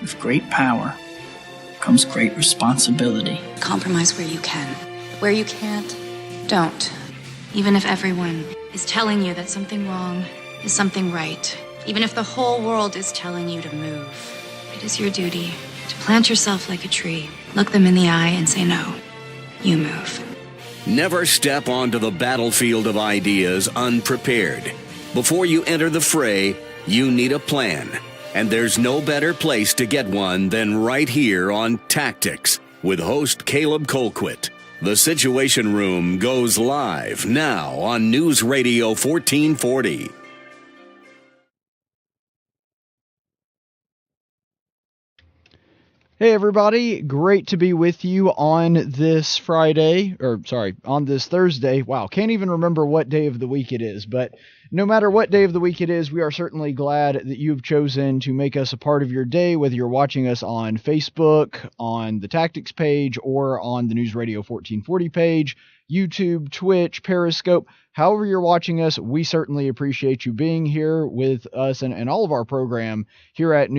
With great power comes great responsibility. Compromise where you can. Where you can't, don't. Even if everyone is telling you that something wrong is something right. Even if the whole world is telling you to move. It is your duty to plant yourself like a tree. Look them in the eye and say no. You move. Never step onto the battlefield of ideas unprepared. Before you enter the fray, you need a plan. And there's no better place to get one than right here on Tactics with host Caleb Colquitt. The Situation Room goes live now on News Radio 1440. Hey everybody, great to be with you on this on this Thursday. Wow, can't even remember what day of the week it is, but no matter what day of the week it is, we are certainly glad that you've chosen to make us a part of your day, whether you're watching us on Facebook, on the Tactics page, or on the News Radio 1440 page, YouTube, Twitch, Periscope. However you're watching us, we certainly appreciate you being here with us and all of our program here at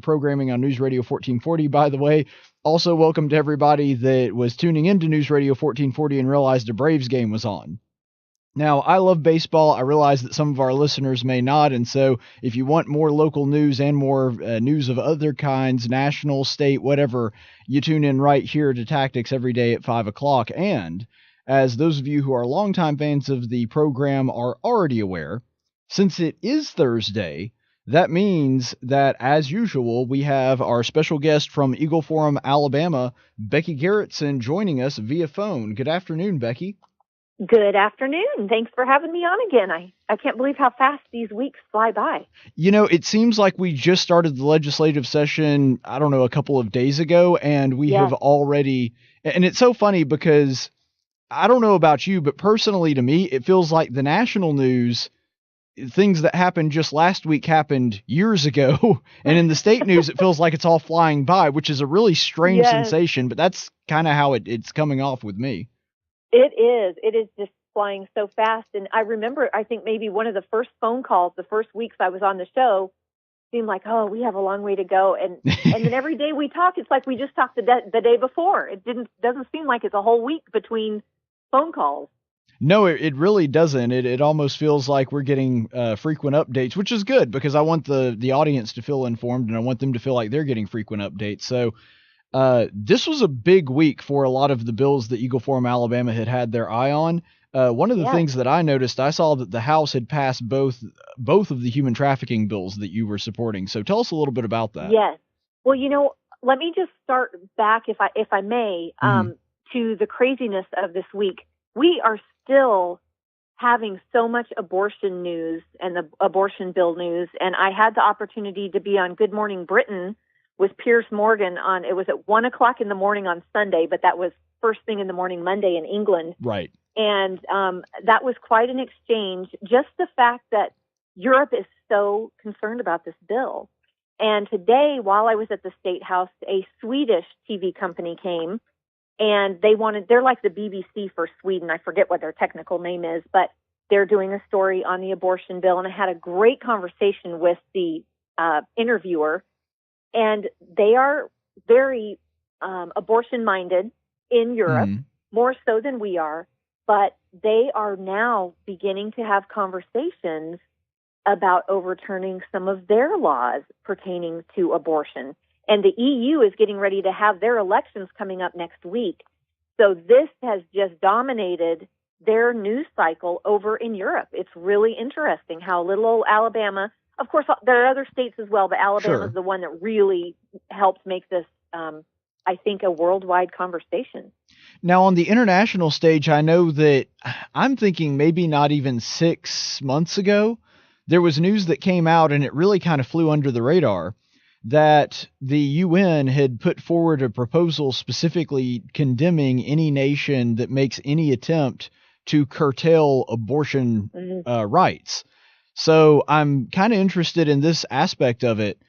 programming on News Radio 1440. By the way, also welcome to everybody that was tuning into News Radio 1440 and realized a Braves game was on. Now, I love baseball. I realize that some of our listeners may not, and so if you want more local news and more news of other kinds, national, state, whatever, you tune in right here to Tactics every day at 5 o'clock. And as those of you who are longtime fans of the program are already aware, since it is Thursday, that means that, as usual, we have our special guest from Eagle Forum, Alabama, Becky Gerritson, joining us via phone. Good afternoon, Becky. Good afternoon. Thanks for having me on again. I can't believe how fast these weeks fly by. You know, it seems like we just started the legislative session, I don't know, a couple of days ago, and we have already, and it's so funny because I don't know about you, but personally to me, it feels like the national news, things that happened just last week happened years ago. And in the state news, it feels like it's all flying by, which is a really strange sensation, but that's kind of how it's coming off with me. It is. It is just flying so fast. And I remember, I think maybe one of the first phone calls, the first weeks I was on the show, seemed like, oh, we have a long way to go. And then every day we talk, it's like we just talked the day before. It doesn't seem like it's a whole week between phone calls. No, it really doesn't. It almost feels like we're getting frequent updates, which is good because I want the audience to feel informed and I want them to feel like they're getting frequent updates. So this was a big week for a lot of the bills that Eagle Forum, Alabama had their eye on. One of the things that I noticed, I saw that the House had passed both of the human trafficking bills that you were supporting. So tell us a little bit about that. Yes. Well, let me just start back, if I may, to the craziness of this week. We are still having so much abortion news and the abortion bill news. And I had the opportunity to be on Good Morning Britain with Piers Morgan it was at 1 o'clock in the morning on Sunday, but that was first thing in the morning Monday in England. Right. And that was quite an exchange. Just the fact that Europe is so concerned about this bill. And today, while I was at the State House, a Swedish TV company came and they're like the BBC for Sweden. I forget what their technical name is, but they're doing a story on the abortion bill. And I had a great conversation with the interviewer. And they are very abortion-minded in Europe, more so than we are. But they are now beginning to have conversations about overturning some of their laws pertaining to abortion. And the EU is getting ready to have their elections coming up next week. So this has just dominated their news cycle over in Europe. It's really interesting how little old Alabama, of course, there are other states as well, but Alabama is the one that really helped make this, I think, a worldwide conversation. Now, on the international stage, I know that I'm thinking maybe not even 6 months ago, there was news that came out, and it really kind of flew under the radar, that the UN had put forward a proposal specifically condemning any nation that makes any attempt to curtail abortion rights. So I'm kind of interested in this aspect of it.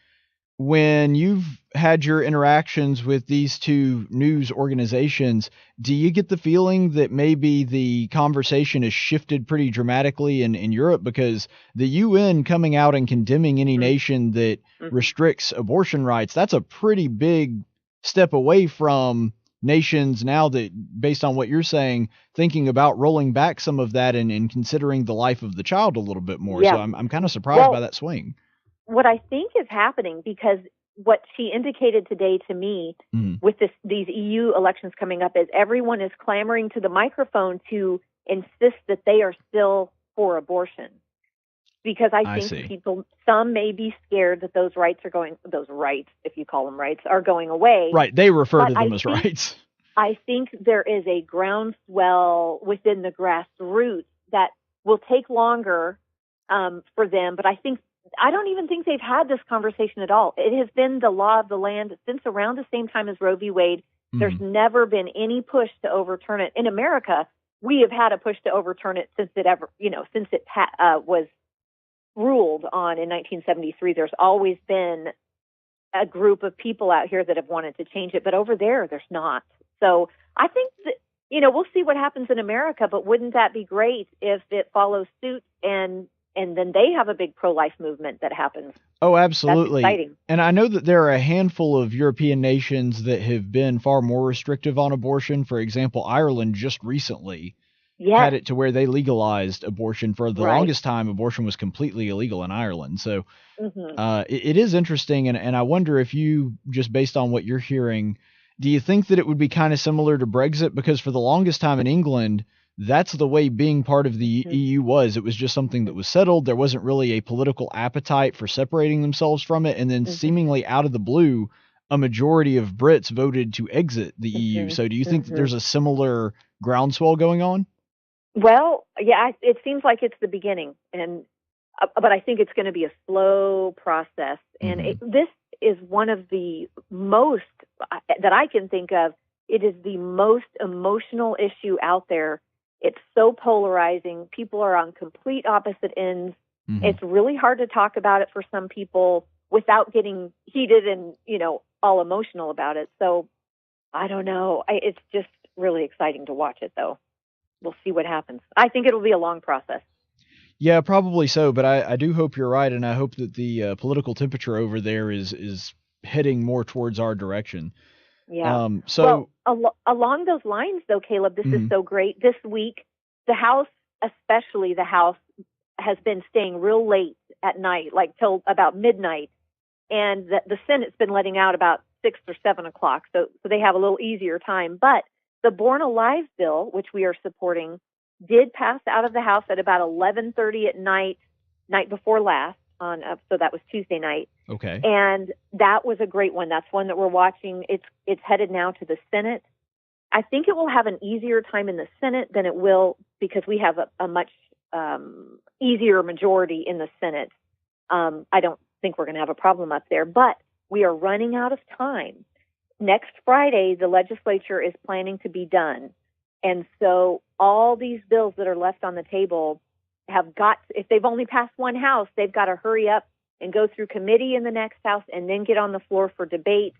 when you've had your interactions with these two news organizations, do you get the feeling that maybe the conversation has shifted pretty dramatically in Europe? Because the UN coming out and condemning any nation that restricts abortion rights, that's a pretty big step away from nations now that, based on what you're saying, thinking about rolling back some of that and considering the life of the child a little bit more. Yeah. So I'm kind of surprised by that swing. What I think is happening, because what she indicated today to me with these EU elections coming up, is everyone is clamoring to the microphone to insist that they are still for abortion. Because I think some may be scared that those rights, if you call them rights, are going away. Right. They refer to them as rights. I think there is a groundswell within the grassroots that will take longer for them, but I don't even think they've had this conversation at all. It has been the law of the land since around the same time as Roe v. Wade. There's never been any push to overturn it. In America, we have had a push to overturn it since it was ruled on in 1973. There's always been a group of people out here that have wanted to change it, but over there's not. So I think that, we'll see what happens in America, but wouldn't that be great if it follows suit and then they have a big pro-life movement that happens? Oh, absolutely. That's exciting. And I know that there are a handful of European nations that have been far more restrictive on abortion. For example, Ireland just recently had it to where they legalized abortion. For the longest time, abortion was completely illegal in Ireland. So it is interesting. And I wonder if you, just based on what you're hearing, do you think that it would be kind of similar to Brexit? Because for the longest time in England, that's the way being part of the EU was. It was just something that was settled. There wasn't really a political appetite for separating themselves from it. And then seemingly out of the blue, a majority of Brits voted to exit the EU. So do you think that there's a similar groundswell going on? Well, yeah, it seems like it's the beginning. But I think it's going to be a slow process. And this is one of the most, that I can think of, it is the most emotional issue out there. It's so polarizing. People are on complete opposite ends. It's really hard to talk about it for some people without getting heated and, all emotional about it. So I don't know. It's just really exciting to watch it, though. We'll see what happens. I think it'll be a long process. Yeah, probably so. But I do hope you're right. And I hope that the political temperature over there is heading more towards our direction. Yeah. Along those lines, though, Caleb, this is so great. This week, the House, especially the House, has been staying real late at night, like till about midnight. And the Senate's been letting out about 6 or 7 o'clock. So they have a little easier time. But the Born Alive bill, which we are supporting, did pass out of the House at about 11:30 at night before last. So that was Tuesday night. Okay. And that was a great one. That's one that we're watching. It's headed now to the Senate. I think it will have an easier time in the Senate than it will, because we have a much easier majority in the Senate. I don't think we're going to have a problem up there, but we are running out of time. Next Friday, the legislature is planning to be done. And so all these bills that are left on the table if they've only passed one house, they've got to hurry up and go through committee in the next house and then get on the floor for debate.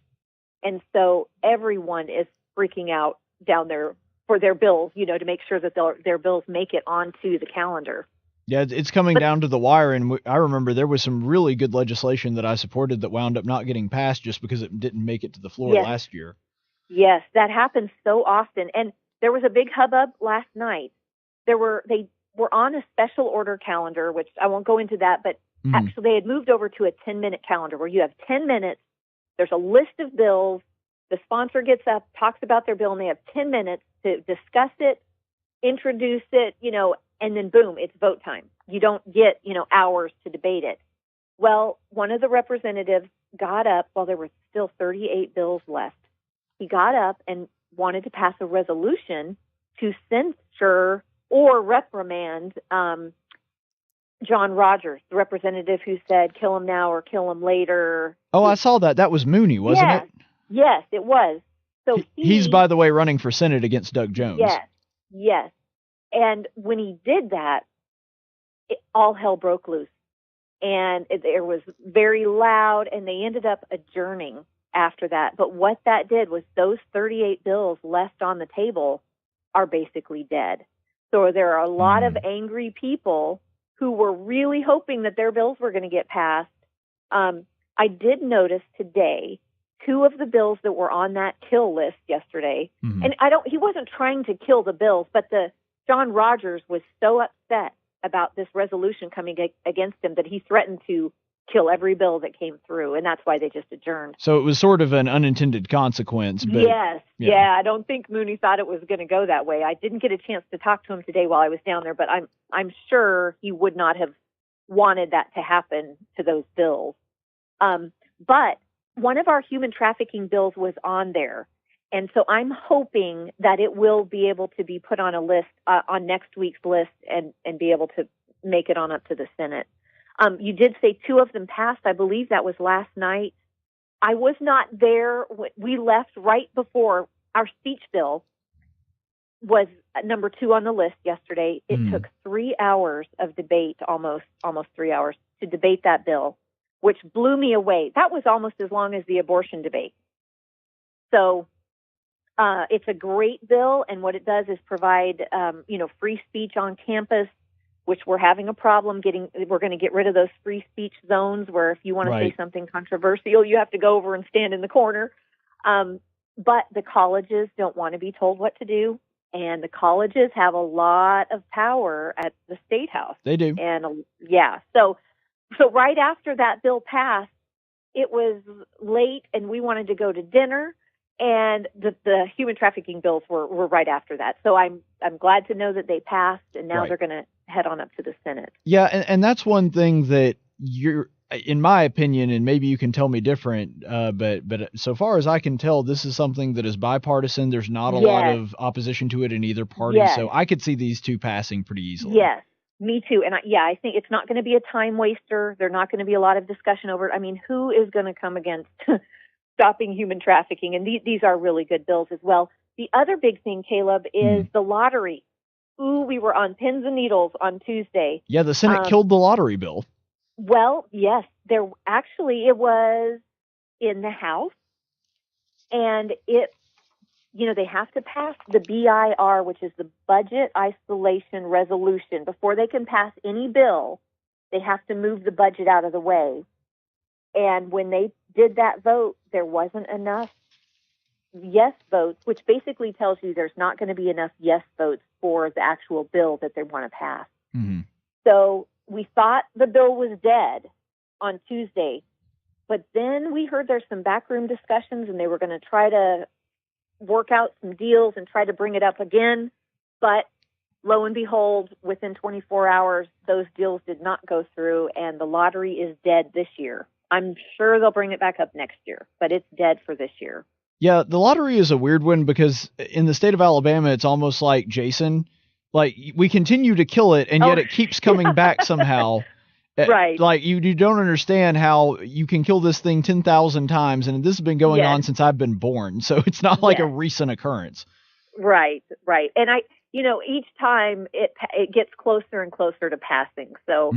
And so everyone is freaking out down there for their bills, to make sure that their bills make it onto the calendar. Yeah, it's coming down to the wire. And I remember there was some really good legislation that I supported that wound up not getting passed just because it didn't make it to the floor last year. Yes, that happens so often. And there was a big hubbub last night. They were on a special order calendar, which I won't go into that, but actually they had moved over to a 10-minute calendar where you have 10 minutes. There's a list of bills. The sponsor gets up, talks about their bill, and they have 10 minutes to discuss it, introduce it, and then boom, it's vote time. You don't get, hours to debate it. Well, one of the representatives got up while there were still 38 bills left. He got up and wanted to pass a resolution to censure or reprimand John Rogers, the representative who said, kill him now or kill him later. Oh, I saw that. That was Mooney, wasn't it? Yes, it was. So he's, by the way, running for Senate against Doug Jones. Yes. And when he did that, all hell broke loose. and it was very loud, and they ended up adjourning after that. But what that did was those 38 bills left on the table are basically dead. So there are a lot of angry people who were really hoping that their bills were going to get passed. I did notice today 2 of the bills that were on that kill list yesterday, and he wasn't trying to kill the bills, but John Rogers was so upset about this resolution coming against him that he threatened to kill every bill that came through, and that's why they just adjourned. So it was sort of an unintended consequence. But, yes. Yeah. I don't think Mooney thought it was going to go that way. I didn't get a chance to talk to him today while I was down there, but I'm sure he would not have wanted that to happen to those bills. But one of our human trafficking bills was on there, and so I'm hoping that it will be able to be put on a list, on next week's list, and be able to make it on up to the Senate. You did say 2 of them passed. I believe that was last night. I was not there. We left right before our speech bill was number 2 on the list yesterday. It took 3 hours of debate, almost 3 hours, to debate that bill, which blew me away. That was almost as long as the abortion debate. So it's a great bill, and what it does is provide, free speech on campus, which we're having a problem getting. We're going to get rid of those free speech zones where if you want to say something controversial, you have to go over and stand in the corner. But the colleges don't want to be told what to do, and the colleges have a lot of power at the State House. They do. And so right after that bill passed, it was late, and we wanted to go to dinner. And the human trafficking bills were right after that. So I'm glad to know that they passed, and now they're going to head on up to the Senate. Yeah, and that's one thing that in my opinion, and maybe you can tell me different, but so far as I can tell, this is something that is bipartisan. There's not a lot of opposition to it in either party, so I could see these 2 passing pretty easily. Yes, me too. And I think it's not going to be a time waster. There's not going to be a lot of discussion over it. I mean, who is going to come against stopping human trafficking? And these are really good bills as well. The other big thing, Caleb, is the lottery. Ooh, we were on pins and needles on Tuesday. Yeah, the Senate killed the lottery bill. Well, yes, it was in the House, and they have to pass the BIR, which is the Budget Isolation Resolution. Before they can pass any bill, they have to move the budget out of the way. And when they did that vote, there wasn't enough yes votes, which basically tells you there's not going to be enough yes votes for the actual bill that they want to pass. So we thought the bill was dead on Tuesday, but then we heard there's some backroom discussions, and they were going to try to work out some deals and try to bring it up again. But lo and behold, within 24 hours, those deals did not go through, and the lottery is dead this year. I'm sure they'll bring it back up next year, but it's dead for this year. Yeah, the lottery is a weird one because in the state of Alabama, it's almost like Jason. Like, we continue to kill it, and yet it keeps coming back somehow. Right. Like, you don't understand how you can kill this thing 10,000 times, and this has been going on since I've been born, so it's not like a recent occurrence. Right. And each time it gets closer and closer to passing, so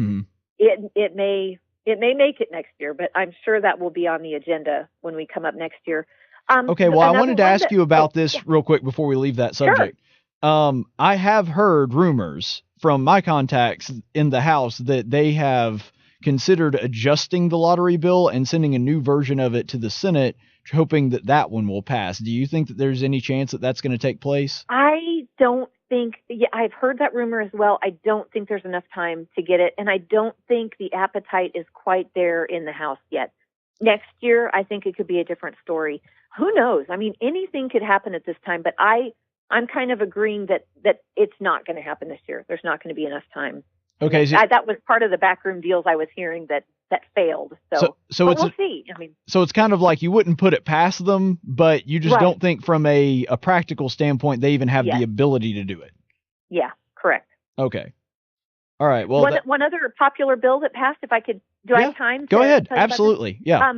it may make it next year, but I'm sure that will be on the agenda when we come up next year. Okay, well, I wanted to ask you about this real quick before we leave that subject. Sure. I have heard rumors from my contacts in the House that they have considered adjusting the lottery bill and sending a new version of it to the Senate, hoping that one will pass. Do you think that there's any chance that that's going to take place? I don't think, I've heard that rumor as well. I don't think there's enough time to get it, and I don't think the appetite is quite there in the House yet. Next year, I think it could be a different story. Who knows? I mean, anything could happen at this time, but I'm kind of agreeing that it's not going to happen this year. There's not going to be enough time. Okay. That was part of the backroom deals I was hearing that failed. So we'll see. I mean, so it's kind of like you wouldn't put it past them, but you just don't think from a practical standpoint they even have the ability to do it. Yeah, correct. Okay. All right. Well, one other popular bill that passed, if I could, I have time? Go ahead. Absolutely. Yeah.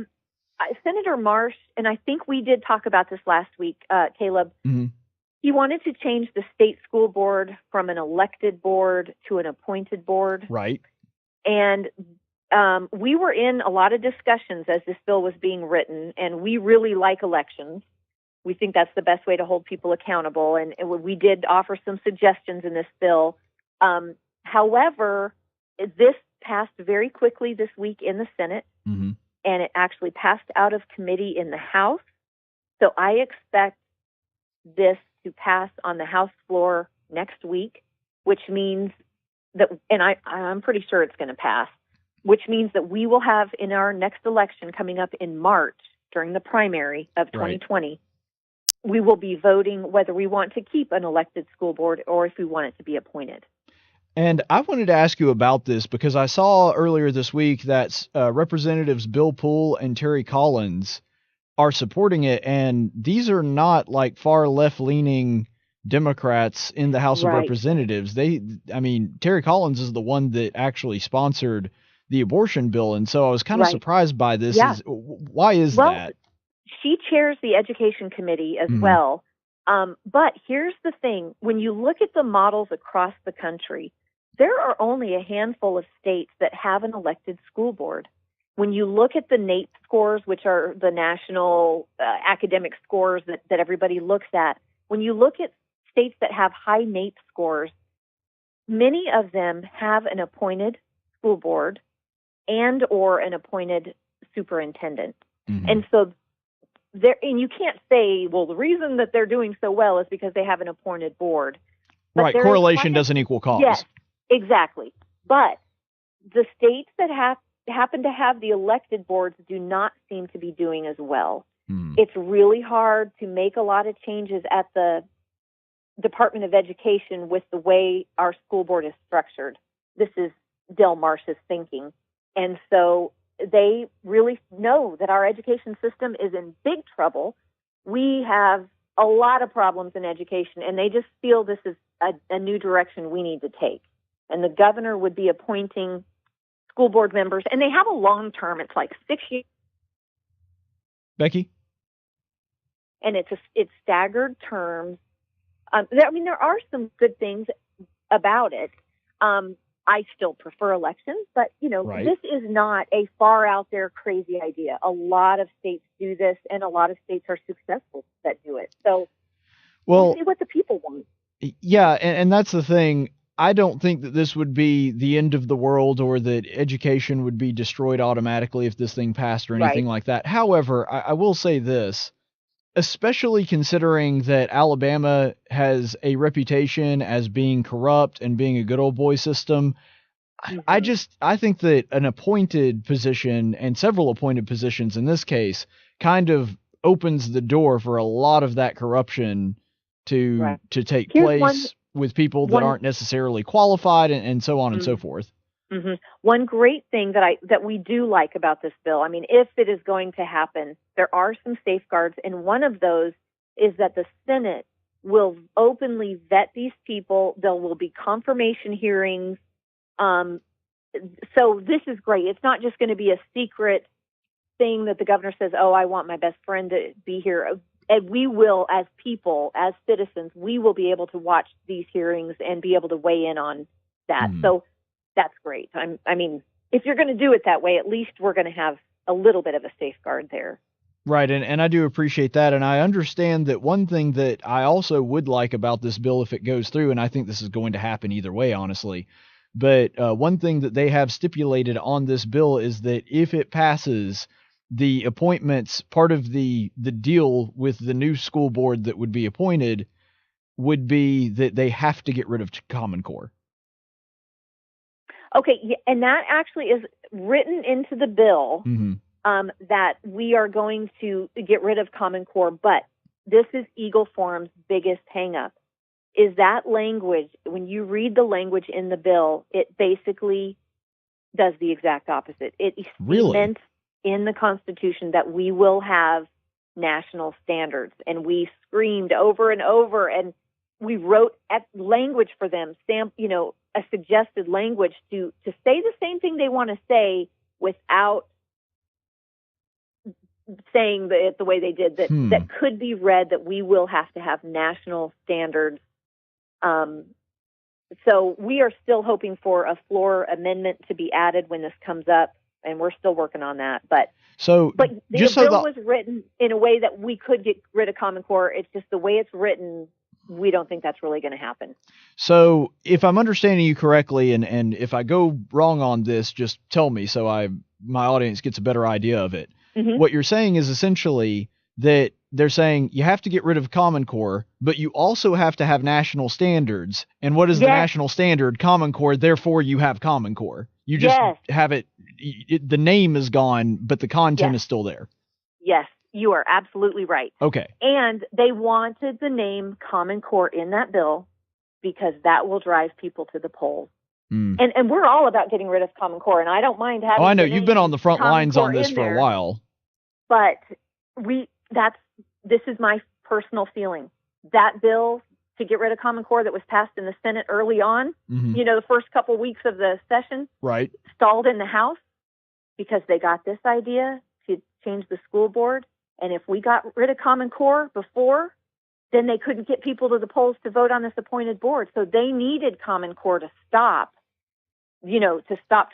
Senator Marsh, and I think we did talk about this last week, Caleb, he wanted to change the state school board from an elected board to an appointed board. Right. And we were in a lot of discussions as this bill was being written, and we really like elections. We think that's the best way to hold people accountable, and we did offer some suggestions in this bill. However, this passed very quickly this week in the Senate, Mm-hmm. and it actually passed out of committee in the House. So I expect this to pass on the House floor next week, which means that, and I'm pretty sure it's going to pass, which means that we will have in our next election coming up in March during the primary of 2020, right, we will be voting whether we want to keep an elected school board or if we want it to be appointed. And I wanted to ask you about this because I saw earlier this week that Representatives Bill Poole and Terry Collins are supporting it, and these are not like far left-leaning Democrats in the House of Representatives. Terry Collins is the one that actually sponsored the abortion bill, and so I was kind of surprised by this. Yeah. Why is that? She chairs the Education Committee as well. But here's the thing. When you look at the models across the country, there are only a handful of states that have an elected school board. When you look at the NAEP scores, which are the national academic scores that everybody looks at, when you look at states that have high NAEP scores, many of them have an appointed school board and or an appointed superintendent. Mm-hmm. And so and you can't say, well, the reason that they're doing so well is because they have an appointed board. But right, correlation doesn't equal cause. Yes, exactly. But the states that happen to have the elected boards do not seem to be doing as well. It's really hard to make a lot of changes at the Department of Education with the way our school board is structured. This is Del Marsh's thinking. And so they really know that our education system is in big trouble. We have a lot of problems in education, and they just feel this is a new direction we need to take. And the governor would be appointing school board members, and they have a long term. It's like 6 years. Becky? And it's staggered terms. There are some good things about it. I still prefer elections, but, This is not a far out there crazy idea. A lot of states do this, and a lot of states are successful that do it. So we'll see what the people want. Yeah, and that's the thing. I don't think that this would be the end of the world or that education would be destroyed automatically if this thing passed or anything like that. However, I will say this, especially considering that Alabama has a reputation as being corrupt and being a good old boy system. I think that an appointed position and several appointed positions in this case kind of opens the door for a lot of that corruption to take place with people that aren't necessarily qualified and so on and so forth. Mm-hmm. One great thing that we do like about this bill, if it is going to happen, there are some safeguards, and one of those is that the Senate will openly vet these people. There will be confirmation hearings. So this is great. It's not just going to be a secret thing that the governor says, oh, I want my best friend to be here. And we will, as people, as citizens, we will be able to watch these hearings and be able to weigh in on that. So that's great. If you're going to do it that way, at least we're going to have a little bit of a safeguard there. Right, and I do appreciate that, and I understand that one thing that I also would like about this bill if it goes through, and I think this is going to happen either way, honestly, but one thing that they have stipulated on this bill is that if it passes, the appointments, part of the deal with the new school board that would be appointed would be that they have to get rid of Common Core. Okay, and that actually is written into the bill, that we are going to get rid of Common Core, but this is Eagle Forum's biggest hang-up, is that language. When you read the language in the bill, it basically does the exact opposite. It cements in the Constitution that we will have national standards, and we screamed over and over, and we wrote language for them, a suggested language to say the same thing they want to say without saying it the way they did, that could be read that we will have to have national standards So we are still hoping for a floor amendment to be added when this comes up, and we're still working on that. But the bill was written in a way that we could get rid of Common Core. It's just the way it's written, we don't think that's really going to happen. So if I'm understanding you correctly, and if I go wrong on this, just tell me so my audience gets a better idea of it. Mm-hmm. What you're saying is essentially that they're saying you have to get rid of Common Core, but you also have to have national standards. And what is the national standard? Common Core. Therefore, you have Common Core. You just have it. The name is gone, but the content is still there. Yes, you are absolutely right. Okay. And they wanted the name Common Core in that bill because that will drive people to the polls. And we're all about getting rid of Common Core, and I don't mind having. Oh, I know you've been on the front lines on this for a while. But this is my personal feeling. That bill to get rid of Common Core that was passed in the Senate early on, the first couple weeks of the session, stalled in the House because they got this idea to change the school board. And if we got rid of Common Core before, then they couldn't get people to the polls to vote on this appointed board. So they needed Common Core to stop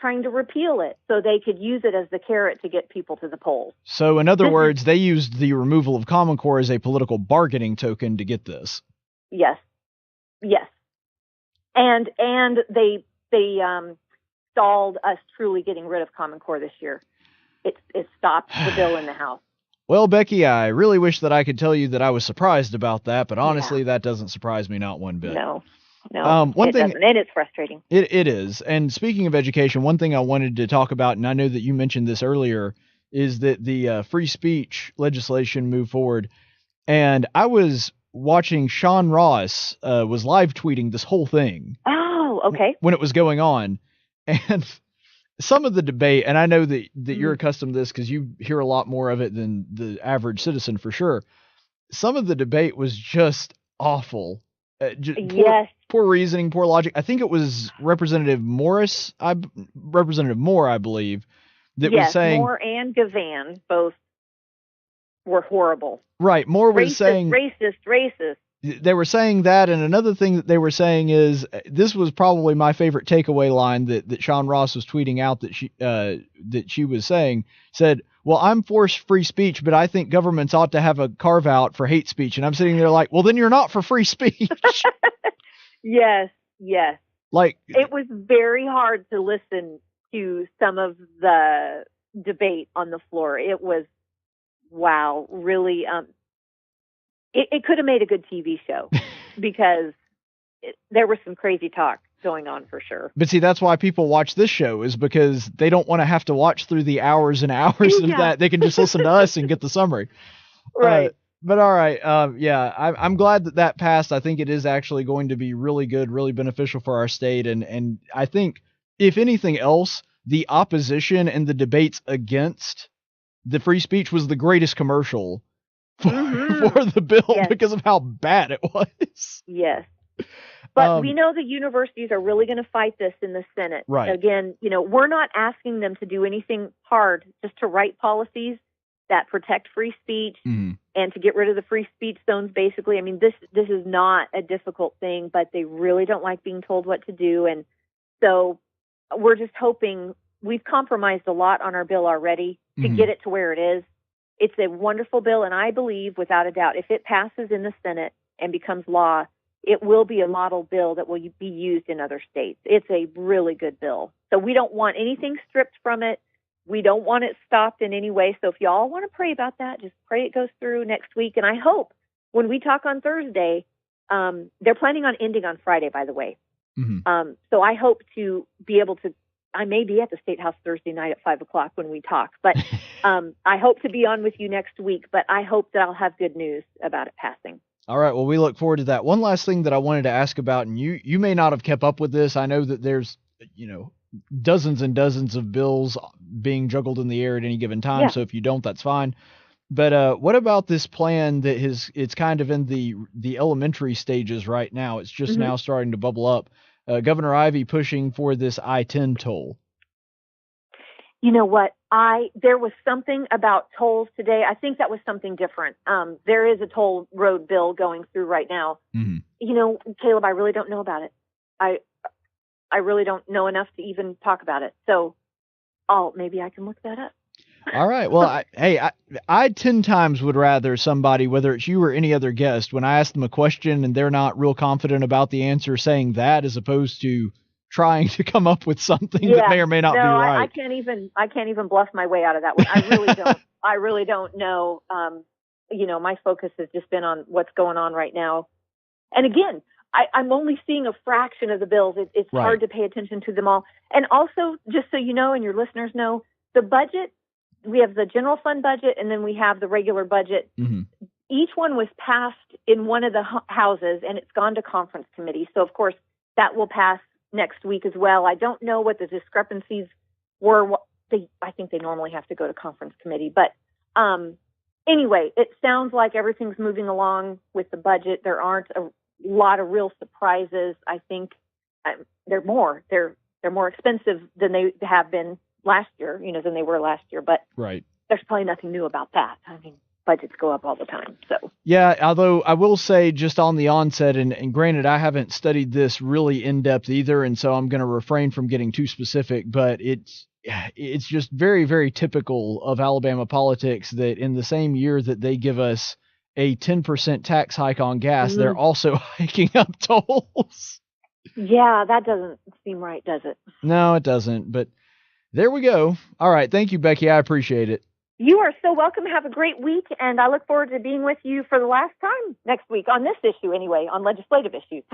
trying to repeal it so they could use it as the carrot to get people to the polls. So in other words, they used the removal of Common Core as a political bargaining token to get this. Yes. And they stalled us truly getting rid of Common Core this year. It stopped the bill in the House. Well, Becky, I really wish that I could tell you that I was surprised about that, but honestly, that doesn't surprise me not one bit. No, one thing, doesn't, and it's frustrating. It is. And speaking of education, one thing I wanted to talk about, and I know that you mentioned this earlier, is that the free speech legislation moved forward. And I was watching Sean Ross was live tweeting this whole thing. Oh, okay. When it was going on. And some of the debate, and I know that you're accustomed to this because you hear a lot more of it than the average citizen for sure. Some of the debate was just awful. Poor reasoning, poor logic. I think it was Representative Moore, I believe, that was saying Moore and Gavan both were horrible. Right. Moore was saying racist. They were saying that, and another thing that they were saying is this was probably my favorite takeaway line that Sean Ross was tweeting out that she was saying, said, well, I'm for free speech, but I think governments ought to have a carve out for hate speech. And I'm sitting there like, well, then you're not for free speech. Yes. Like, it was very hard to listen to some of the debate on the floor. It was, wow, really, it could have made a good TV show because there was some crazy talk going on for sure. But see, that's why people watch this show, is because they don't want to have to watch through the hours and hours of that. They can just listen to us and get the summary. Right. But all right. I'm glad that passed. I think it is actually going to be really good, really beneficial for our state. And I think if anything else, the opposition and the debates against the free speech was the greatest commercial for the bill because of how bad it was. Yes. But we know the universities are really going to fight this in the Senate. Right. Again, we're not asking them to do anything hard, just to write policies that protect free speech and to get rid of the free speech zones, basically. I mean, this is not a difficult thing, but they really don't like being told what to do. And so we're just hoping. We've compromised a lot on our bill already to get it to where it is. It's a wonderful bill, and I believe, without a doubt, if it passes in the Senate and becomes law, it will be a model bill that will be used in other states. It's a really good bill. So we don't want anything stripped from it. We don't want it stopped in any way. So if y'all want to pray about that, just pray it goes through next week. And I hope when we talk on Thursday, they're planning on ending on Friday, by the way. So I hope to be able to, I may be at the State House Thursday night at 5:00 when we talk, but I hope to be on with you next week. But I hope that I'll have good news about it passing. All right. Well, we look forward to that. One last thing that I wanted to ask about, and you may not have kept up with this. I know that there's, dozens and dozens of bills being juggled in the air at any given time. So if you don't, that's fine. But what about this plan that it's kind of in the elementary stages right now? It's just now starting to bubble up. Governor Ivey pushing for this I-10 toll. You know what? There was something about tolls today. I think that was something different. There is a toll road bill going through right now. Caleb, I really don't know about it. I really don't know enough to even talk about it. So, maybe I can look that up. All right. Well, I 10 times would rather somebody, whether it's you or any other guest, when I ask them a question and they're not real confident about the answer, saying that as opposed to trying to come up with something that may or may not be right. I can't even bluff my way out of that one. I really don't know. My focus has just been on what's going on right now. And again, I'm only seeing a fraction of the bills. It's right. hard to pay attention to them all. And also, just so you know, and your listeners know, the budget, we have the general fund budget, and then we have the regular budget. Mm-hmm. Each one was passed in one of the houses, and it's gone to conference committee. So, of course, that will pass next week as well. I don't know what the discrepancies were. I think they normally have to go to conference committee. But anyway, it sounds like everything's moving along with the budget. There aren't a lot of real surprises. I think they're more expensive than they have been last year, than they were last year. But right. There's probably nothing new about that. I mean, budgets go up all the time. So yeah, although I will say just on the onset, and granted, I haven't studied this really in depth either, and so I'm going to refrain from getting too specific, but it's just very, very typical of Alabama politics that in the same year that they give us a 10% tax hike on gas, they're also hiking up tolls. Yeah, that doesn't seem right, does it? No, it doesn't, but there we go. All right. Thank you, Becky. I appreciate it. You are so welcome. Have a great week, and I look forward to being with you for the last time next week on this issue anyway, on legislative issues.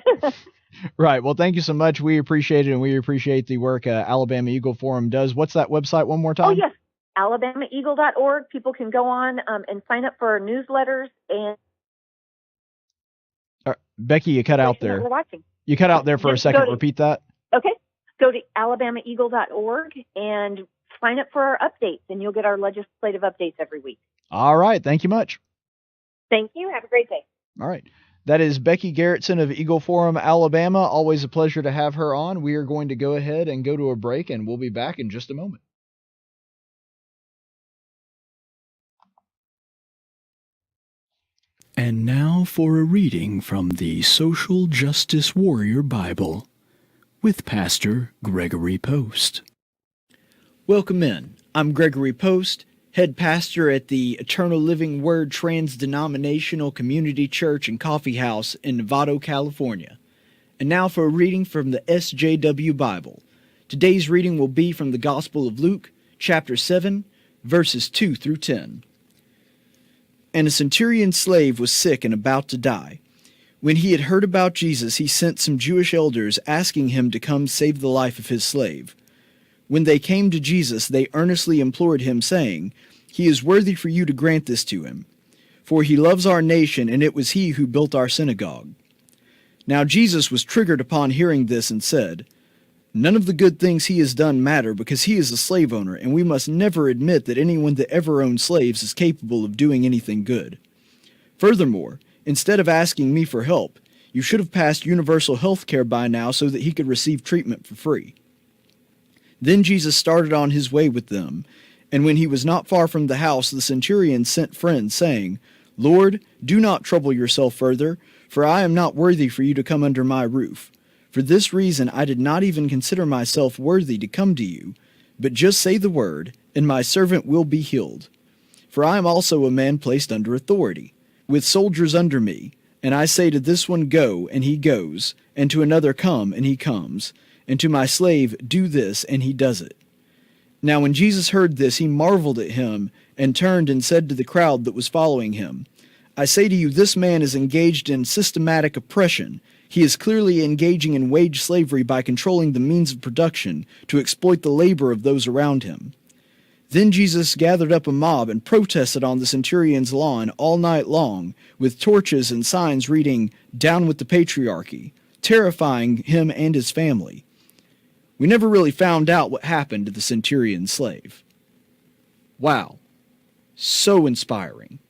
Right. Well, thank you so much. We appreciate it, and we appreciate the work Alabama Eagle Forum does. What's that website one more time? Oh, yes. alabamaeagle.org. People can go on and sign up for our newsletters. And Becky, you cut out there. We're watching. You cut out there for a second. Repeat that. Okay. Go to alabamaeagle.org and sign up for our updates, and you'll get our legislative updates every week. All right. Thank you much. Thank you. Have a great day. All right. That is Becky Gerritson of Eagle Forum, Alabama. Always a pleasure to have her on. We are going to go ahead and go to a break, and we'll be back in just a moment. And now for a reading from the Social Justice Warrior Bible with Pastor Gregory Post. Welcome in. I'm Gregory Post, head pastor at the Eternal Living Word Trans-Denominational Community Church and Coffee House in Novato, California. And now for a reading from the SJW Bible. Today's reading will be from the Gospel of Luke, chapter 7, verses 2 through 10. And a centurion's slave was sick and about to die. When he had heard about Jesus, he sent some Jewish elders asking him to come save the life of his slave. When they came to Jesus, they earnestly implored him, saying, "He is worthy for you to grant this to him, for he loves our nation, and it was he who built our synagogue." Now Jesus was triggered upon hearing this and said, "None of the good things he has done matter, because he is a slave owner, and we must never admit that anyone that ever owned slaves is capable of doing anything good. Furthermore, instead of asking me for help, you should have passed universal health care by now so that he could receive treatment for free." Then Jesus started on his way with them, and when he was not far from the house, the centurion sent friends, saying, "Lord, do not trouble yourself further, for I am not worthy for you to come under my roof. For this reason I did not even consider myself worthy to come to you, but just say the word, and my servant will be healed. For I am also a man placed under authority, with soldiers under me, and I say to this one, go, and he goes, and to another, come, and he comes, and to my slave, do this, and he does it." Now when Jesus heard this, he marveled at him, and turned and said to the crowd that was following him, "I say to you, this man is engaged in systematic oppression. He is clearly engaging in wage slavery by controlling the means of production to exploit the labor of those around him." Then Jesus gathered up a mob and protested on the centurion's lawn all night long, with torches and signs reading, "Down with the patriarchy," terrifying him and his family. We never really found out what happened to the centurion's slave. Wow. So inspiring.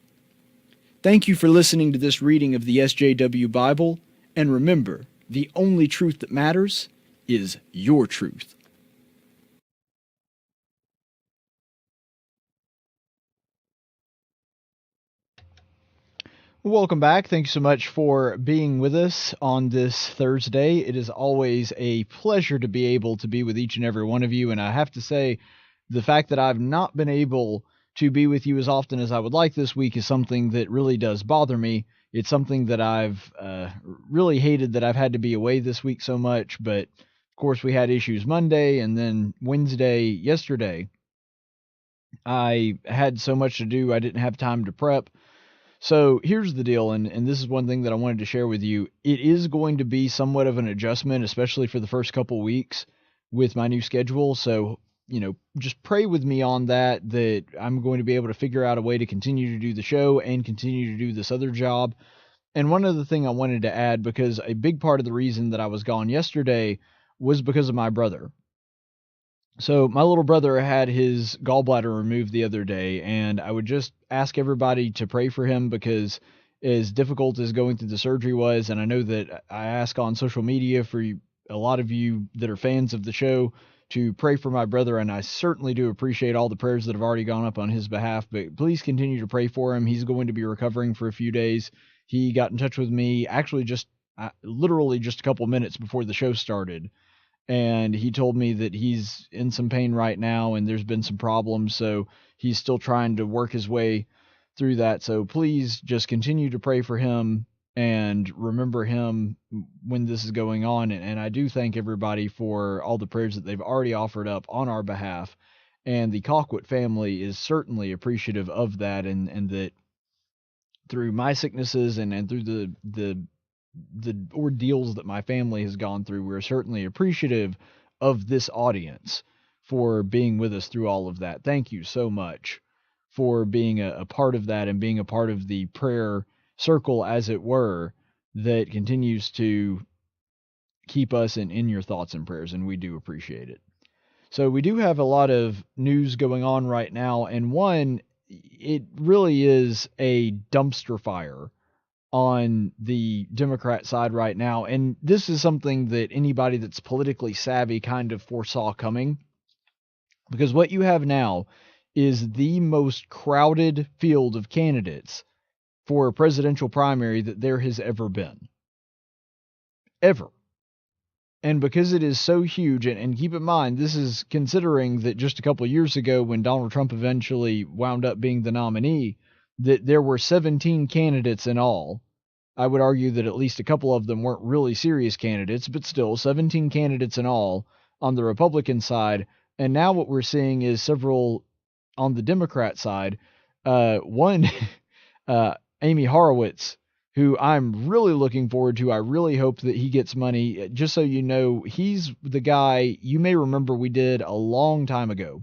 Thank you for listening to this reading of the SJW Bible, and remember, the only truth that matters is your truth. Welcome back. Thank you so much for being with us on this Thursday. It is always a pleasure to be able to be with each and every one of you. And I have to say, the fact that I've not been able to be with you as often as I would like this week is something that really does bother me. It's something that I've really hated, that I've had to be away this week so much. But of course, we had issues Monday and then Wednesday yesterday. I had so much to do, I didn't have time to prep. So here's the deal, and this is one thing that I wanted to share with you. It is going to be somewhat of an adjustment, especially for the first couple weeks with my new schedule. So, just pray with me on that I'm going to be able to figure out a way to continue to do the show and continue to do this other job. And one other thing I wanted to add, because a big part of the reason that I was gone yesterday was because of my brother. So my little brother had his gallbladder removed the other day, and I would just ask everybody to pray for him, because as difficult as going through the surgery was, and I know that I ask on social media for a lot of you that are fans of the show to pray for my brother, and I certainly do appreciate all the prayers that have already gone up on his behalf, but please continue to pray for him. He's going to be recovering for a few days. He got in touch with me actually literally just a couple minutes before the show started. And he told me that he's in some pain right now and there's been some problems. So he's still trying to work his way through that. So please just continue to pray for him and remember him when this is going on. And I do thank everybody for all the prayers that they've already offered up on our behalf. And the Colquitt family is certainly appreciative of that. And that through my sicknesses and through the ordeals that my family has gone through, we're certainly appreciative of this audience for being with us through all of that. Thank you so much for being a part of that and being a part of the prayer circle, as it were, that continues to keep us in your thoughts and prayers, and we do appreciate it. So we do have a lot of news going on right now, and one, it really is a dumpster fire on the Democrat side right now. And this is something that anybody that's politically savvy kind of foresaw coming, because what you have now is the most crowded field of candidates for a presidential primary that there has ever been. Ever. And because it is so huge, and keep in mind, this is considering that just a couple of years ago, when Donald Trump eventually wound up being the nominee, that there were 17 candidates in all. I would argue that at least a couple of them weren't really serious candidates, but still 17 candidates in all on the Republican side. And now what we're seeing is several on the Democrat side. One, Amy Horowitz, who I'm really looking forward to. I really hope that he gets money. Just so you know, he's the guy you may remember we did a long time ago.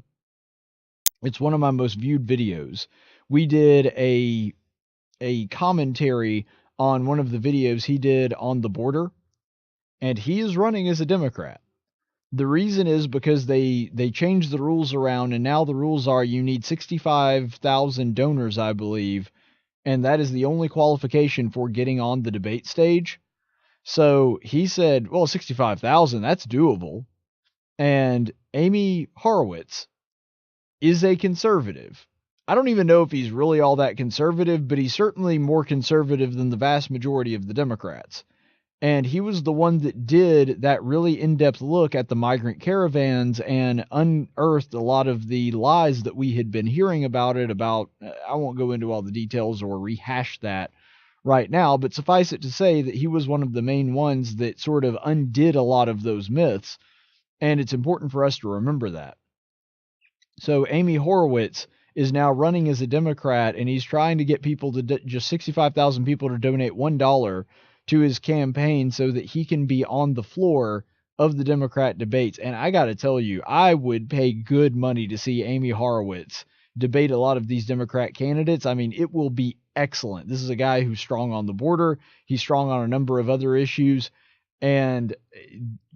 It's one of my most viewed videos. We did a commentary on one of the videos he did on the border, and he is running as a Democrat. The reason is because they changed the rules around, and now the rules are you need 65,000 donors, I believe, and that is the only qualification for getting on the debate stage. So he said, well, 65,000, that's doable. And Amy Horowitz is a conservative. I don't even know if he's really all that conservative, but he's certainly more conservative than the vast majority of the Democrats. And he was the one that did that really in-depth look at the migrant caravans and unearthed a lot of the lies that we had been hearing about it. I won't go into all the details or rehash that right now, but suffice it to say that he was one of the main ones that sort of undid a lot of those myths. And it's important for us to remember that. So Amy Horowitz is now running as a Democrat, and he's trying to get people to just 65,000 people to donate $1 to his campaign so that he can be on the floor of the Democrat debates. And I got to tell you, I would pay good money to see Amy Horowitz debate a lot of these Democrat candidates. I mean, it will be excellent. This is a guy who's strong on the border. He's strong on a number of other issues. And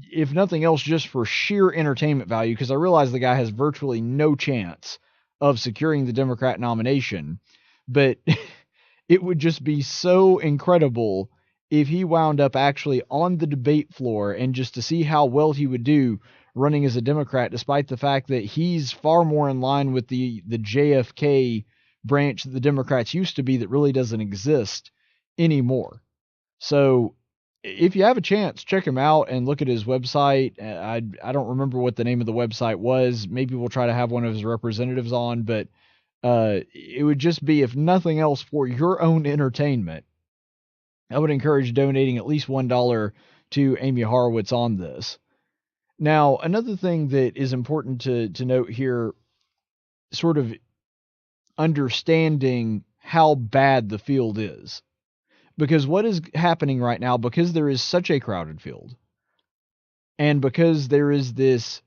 if nothing else, just for sheer entertainment value, because I realize the guy has virtually no chance of securing the Democrat nomination, but it would just be so incredible if he wound up actually on the debate floor, and just to see how well he would do running as a Democrat, despite the fact that he's far more in line with the JFK branch that the Democrats used to be that really doesn't exist anymore. So if you have a chance, check him out and look at his website. I don't remember what the name of the website was. Maybe we'll try to have one of his representatives on, but it would just be, if nothing else, for your own entertainment. I would encourage donating at least $1 to Amy Horowitz on this. Now, another thing that is important to note here, sort of understanding how bad the field is. Because what is happening right now, because there is such a crowded field, and because there is this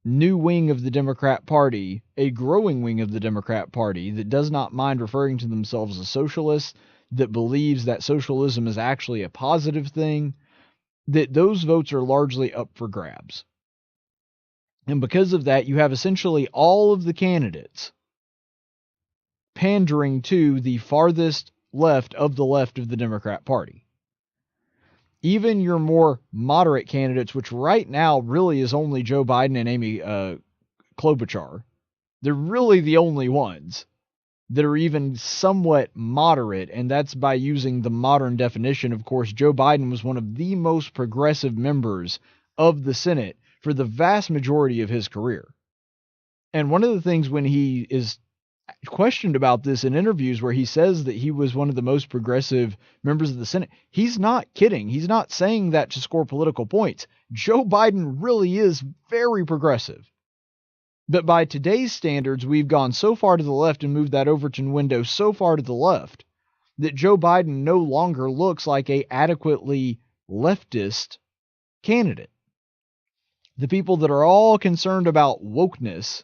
new wing of the Democrat Party, a growing wing of the Democrat Party that does not mind referring to themselves as socialists, that believes that socialism is actually a positive thing, that those votes are largely up for grabs. And because of that, you have essentially all of the candidates pandering to the farthest left of the Democrat Party. Even your more moderate candidates, which right now really is only Joe Biden and Amy Klobuchar, they're really the only ones that are even somewhat moderate, and that's by using the modern definition. Of course, Joe Biden was one of the most progressive members of the Senate for the vast majority of his career. And one of the things when he is questioned about this in interviews where he says that he was one of the most progressive members of the Senate, he's not kidding. He's not saying that to score political points. Joe Biden really is very progressive. But by today's standards, we've gone so far to the left and moved that Overton window so far to the left that Joe Biden no longer looks like a adequately leftist candidate. The people that are all concerned about wokeness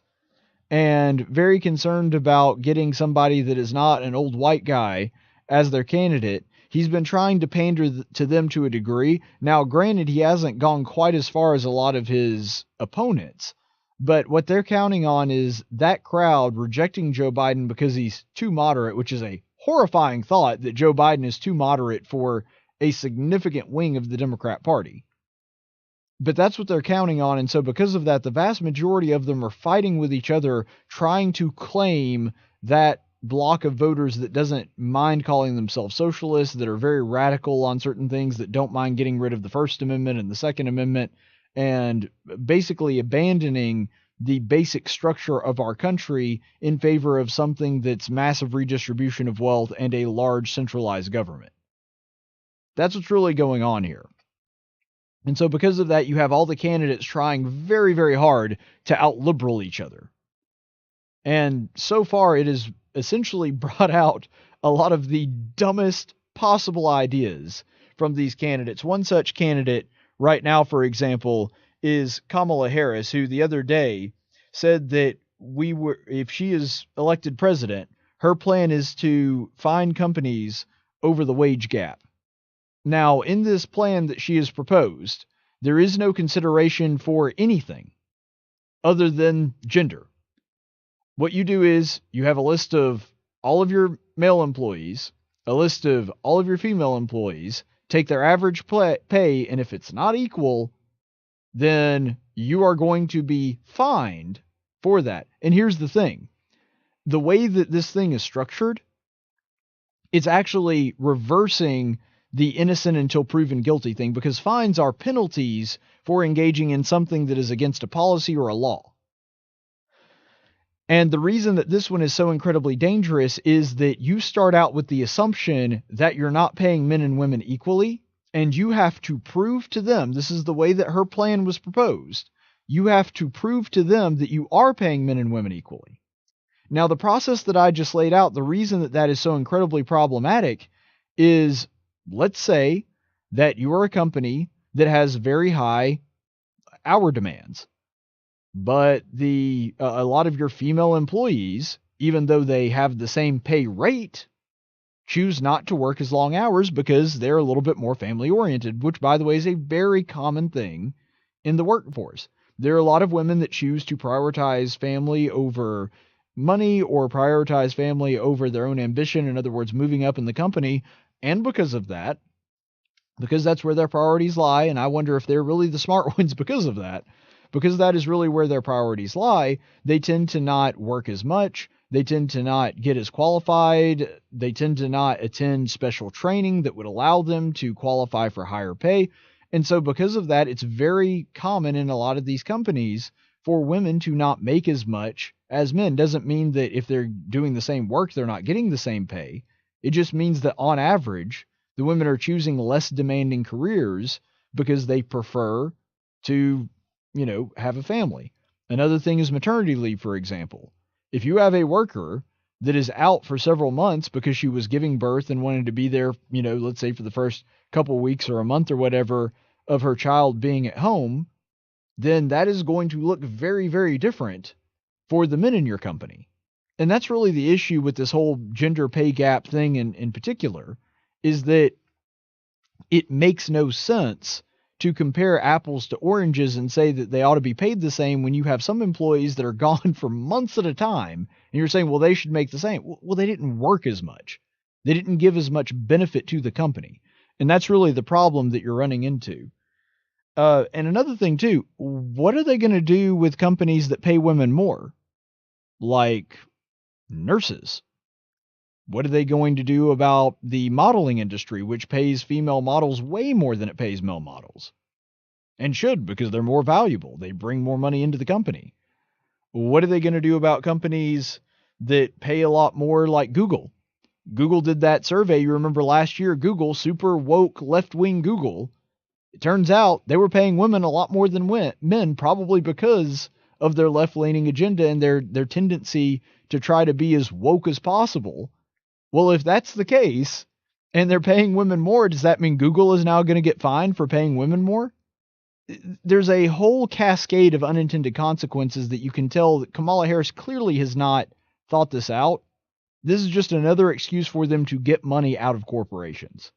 and very concerned about getting somebody that is not an old white guy as their candidate, he's been trying to pander to them to a degree. Now, granted, he hasn't gone quite as far as a lot of his opponents, but what they're counting on is that crowd rejecting Joe Biden because he's too moderate, which is a horrifying thought that Joe Biden is too moderate for a significant wing of the Democrat Party. But that's what they're counting on, and so because of that, the vast majority of them are fighting with each other, trying to claim that block of voters that doesn't mind calling themselves socialists, that are very radical on certain things, that don't mind getting rid of the First Amendment and the Second Amendment, and basically abandoning the basic structure of our country in favor of something that's massive redistribution of wealth and a large centralized government. That's what's really going on here. And so because of that, you have all the candidates trying very, very hard to out-liberal each other. And so far, it has essentially brought out a lot of the dumbest possible ideas from these candidates. One such candidate right now, for example, is Kamala Harris, who the other day said that if she is elected president, her plan is to fine companies over the wage gap. Now, in this plan that she has proposed, there is no consideration for anything other than gender. What you do is you have a list of all of your male employees, a list of all of your female employees, take their average pay, and if it's not equal, then you are going to be fined for that. And here's the thing. The way that this thing is structured, it's actually reversing the innocent until proven guilty thing, because fines are penalties for engaging in something that is against a policy or a law. And the reason that this one is so incredibly dangerous is that you start out with the assumption that you're not paying men and women equally, and you have to prove to them, this is the way that her plan was proposed, you have to prove to them that you are paying men and women equally. Now, the process that I just laid out, the reason that that is so incredibly problematic is, let's say that you are a company that has very high hour demands, but a lot of your female employees, even though they have the same pay rate, choose not to work as long hours because they're a little bit more family oriented, which, by the way, is a very common thing in the workforce. There are a lot of women that choose to prioritize family over money, or prioritize family over their own ambition, in other words, moving up in the company. And because of that, because that's where their priorities lie, and I wonder if they're really the smart ones because that is really where their priorities lie, they tend to not work as much. They tend to not get as qualified. They tend to not attend special training that would allow them to qualify for higher pay. And so because of that, it's very common in a lot of these companies for women to not make as much as men. Doesn't mean that if they're doing the same work, they're not getting the same pay. It just means that on average, the women are choosing less demanding careers because they prefer to, have a family. Another thing is maternity leave, for example. If you have a worker that is out for several months because she was giving birth and wanted to be there, let's say for the first couple weeks or a month or whatever of her child being at home, then that is going to look very, very different for the men in your company. And that's really the issue with this whole gender pay gap thing in particular, is that it makes no sense to compare apples to oranges and say that they ought to be paid the same when you have some employees that are gone for months at a time, and you're saying, well, they should make the same. Well, they didn't work as much. They didn't give as much benefit to the company. And that's really the problem that you're running into. And another thing, too, what are they going to do with companies that pay women more? Like nurses. What are they going to do about the modeling industry, which pays female models way more than it pays male models? And should, because they're more valuable. They bring more money into the company. What are they going to do about companies that pay a lot more, like Google? Google did that survey. You remember last year, Google, super woke left-wing Google. It turns out they were paying women a lot more than men, probably because of their left-leaning agenda and their tendency to try to be as woke as possible. Well, if that's the case, and they're paying women more, does that mean Google is now going to get fined for paying women more? There's a whole cascade of unintended consequences that you can tell that Kamala Harris clearly has not thought this out. This is just another excuse for them to get money out of corporations.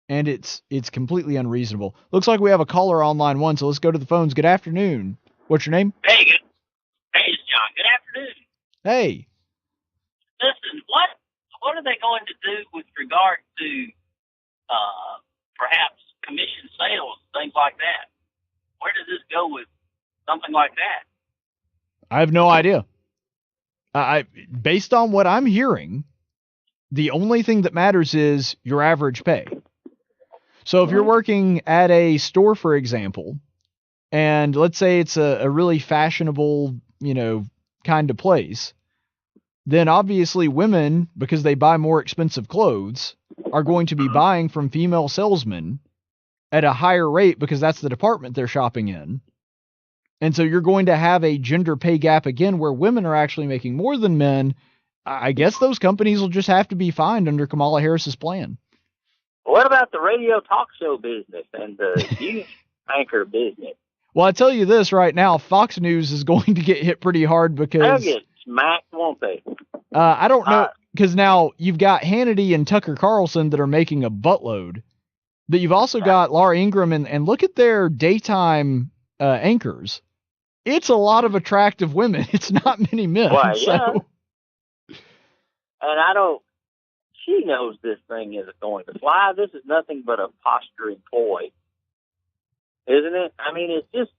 And it's completely unreasonable. Looks like we have a caller on line 1, so let's go to the phones. Good afternoon. What's your name? Hey, it's John. Good afternoon. Hey. Listen, what are they going to do with regard to perhaps commission sales, things like that? Where does this go with something like that? I have no idea. Based on what I'm hearing, the only thing that matters is your average pay. So if you're working at a store, for example, and let's say it's a really fashionable, kind of place, then obviously women, because they buy more expensive clothes, are going to be buying from female salesmen at a higher rate because that's the department they're shopping in. And so you're going to have a gender pay gap again where women are actually making more than men. I guess those companies will just have to be fined under Kamala Harris's plan. What about the radio talk show business and the news anchor business? Well, I tell you this right now, Fox News is going to get hit pretty hard because... They'll get smacked, won't they? I don't know, because now you've got Hannity and Tucker Carlson that are making a buttload, but you've also got Laura Ingraham, and look at their daytime anchors. It's a lot of attractive women. It's not many men. Well, so. yeah. And she knows this thing isn't going to fly. This is nothing but a posturing ploy, isn't it? I mean, it's just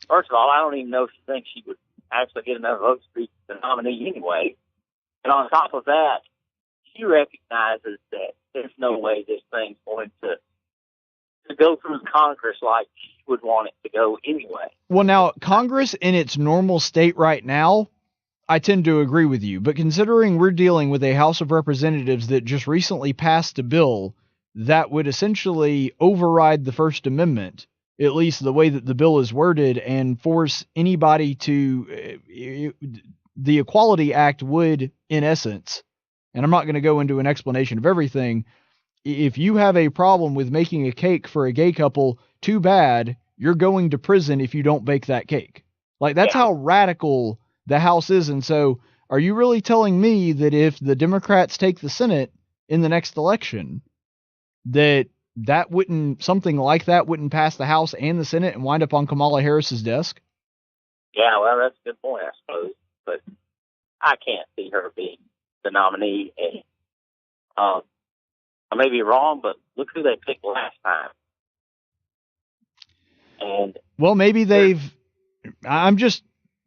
first of all, I don't even know if she thinks she would actually get enough votes to be the nominee anyway. And on top of that, she recognizes that there's no way this thing's going to go through Congress like she would want it to go anyway. Well, now, Congress in its normal state right now, I tend to agree with you. But considering we're dealing with a House of Representatives that just recently passed a bill that would essentially override the First Amendment, at least the way that the bill is worded, and force anybody to... the Equality Act would, in essence, and I'm not going to go into an explanation of everything, if you have a problem with making a cake for a gay couple, too bad, you're going to prison if you don't bake that cake. Like, that's how radical the House is. And so, are you really telling me that if the Democrats take the Senate in the next election, that something like that wouldn't pass the House and the Senate and wind up on Kamala Harris's desk? Yeah, well, that's a good point, I suppose. But I can't see her being the nominee. And, I may be wrong, but look who they picked last time. And well, maybe I'm just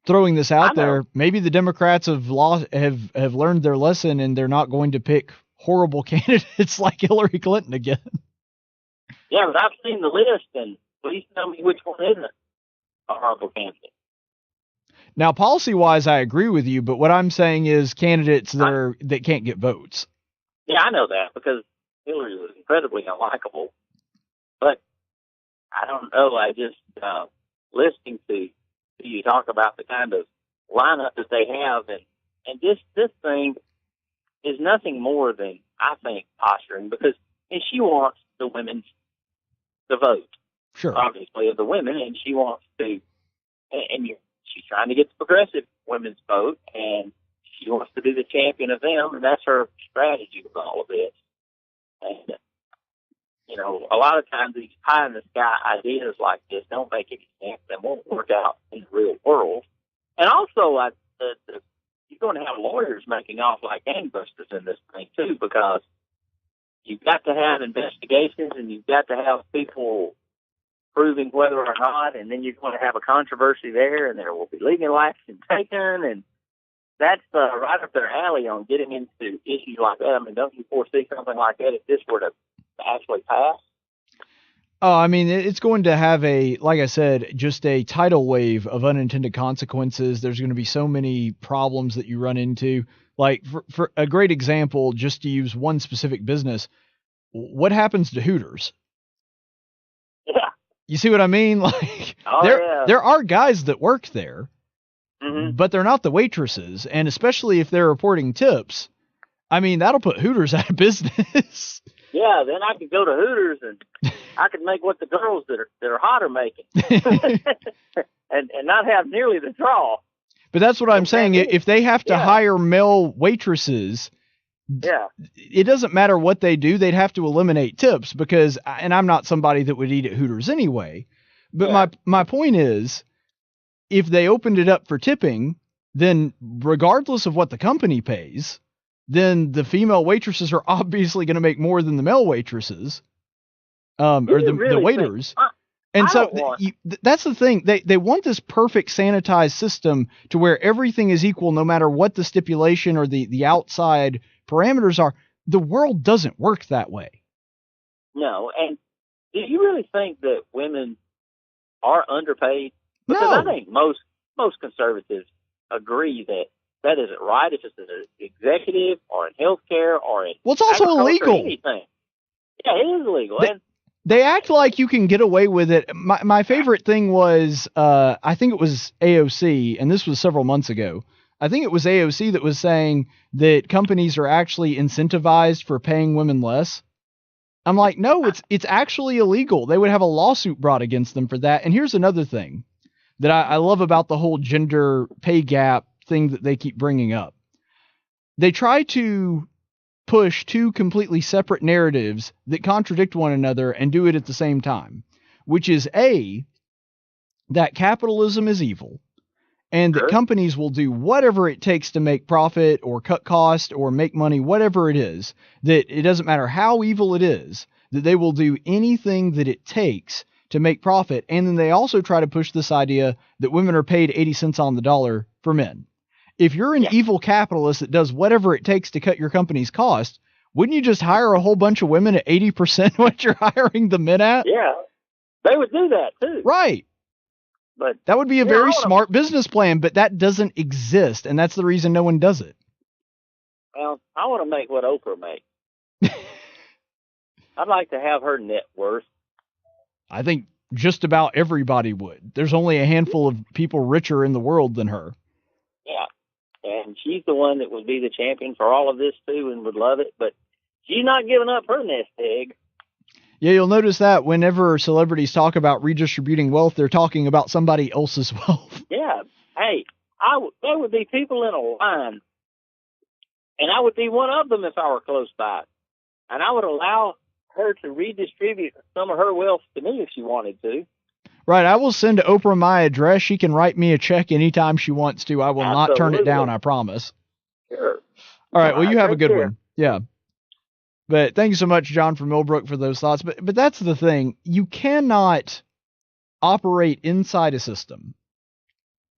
throwing this out there. Maybe the Democrats have learned their lesson, and they're not going to pick horrible candidates like Hillary Clinton again. Yeah, but I've seen the list, and please tell me which one isn't a horrible candidate. Now, policy-wise, I agree with you, but what I'm saying is candidates that can't get votes. Yeah, I know that because Hillary was incredibly unlikable. But I don't know. I just listening to you talk about the kind of lineup that they have, and this thing is nothing more than, I think, posturing, because she wants the women to vote. Sure. Obviously, of the women, and she wants to, and she's trying to get the progressive women's vote, and she wants to be the champion of them, and that's her strategy with all of this. And, a lot of times these pie-in-the-sky ideas like this don't make any sense and won't work out in the real world. And also, you're going to have lawyers making off like gangbusters in this thing, too, because you've got to have investigations and you've got to have people proving whether or not, and then you're going to have a controversy there, and there will be legal action taken, and that's right up their alley on getting into issues like that. I mean, don't you foresee something like that if this were to actually pass? Oh, I mean, it's going to have like I said, just a tidal wave of unintended consequences. There's going to be so many problems that you run into. Like, for a great example, just to use one specific business, what happens to Hooters? Yeah. You see what I mean? Like, there are guys that work there, but they're not the waitresses. And especially if they're reporting tips, I mean, that'll put Hooters out of business. Yeah, then I could go to Hooters and I could make what the girls that are hot are making, and not have nearly the draw. But that's what I'm saying. If they have to hire male waitresses, it doesn't matter what they do. They'd have to eliminate tips because, and I'm not somebody that would eat at Hooters anyway. But my point is, if they opened it up for tipping, then regardless of what the company pays, then the female waitresses are obviously going to make more than the male waitresses, or the waiters. And so that's the thing. They want this perfect sanitized system to where everything is equal no matter what the stipulation or the outside parameters are. The world doesn't work that way. No. And do you really think that women are underpaid? Because I think most conservatives agree that isn't right if it's an executive or in healthcare or in it's also illegal. Anything. Yeah, it is illegal. They act like you can get away with it. My favorite thing was, I think it was AOC, and this was several months ago. I think it was AOC that was saying that companies are actually incentivized for paying women less. I'm like, no, it's actually illegal. They would have a lawsuit brought against them for that. And here's another thing that I love about the whole gender pay gap thing that they keep bringing up. They try to push two completely separate narratives that contradict one another and do it at the same time, which is that capitalism is evil and that companies will do whatever it takes to make profit or cut cost or make money, whatever it is, that it doesn't matter how evil it is, that they will do anything that it takes to make profit. And then they also try to push this idea that women are paid 80 cents on the dollar for men. If you're an evil capitalist that does whatever it takes to cut your company's cost, wouldn't you just hire a whole bunch of women at 80% what you're hiring the men at? Yeah, they would do that too. Right. But that would be a very smart business plan, but that doesn't exist, and that's the reason no one does it. Well, I want to make what Oprah makes. I'd like to have her net worth. I think just about everybody would. There's only a handful of people richer in the world than her. Yeah. And she's the one that would be the champion for all of this, too, and would love it. But she's not giving up her nest egg. Yeah, you'll notice that whenever celebrities talk about redistributing wealth, they're talking about somebody else's wealth. Yeah. Hey, there would be people in a line, and I would be one of them if I were close by. And I would allow her to redistribute some of her wealth to me if she wanted to. Right. I will send Oprah my address. She can write me a check anytime she wants to. I will not turn it down, I promise. Sure. All right. Well, you have a good one. Yeah. But thank you so much, John from Millbrook, for those thoughts. But that's the thing. You cannot operate inside a system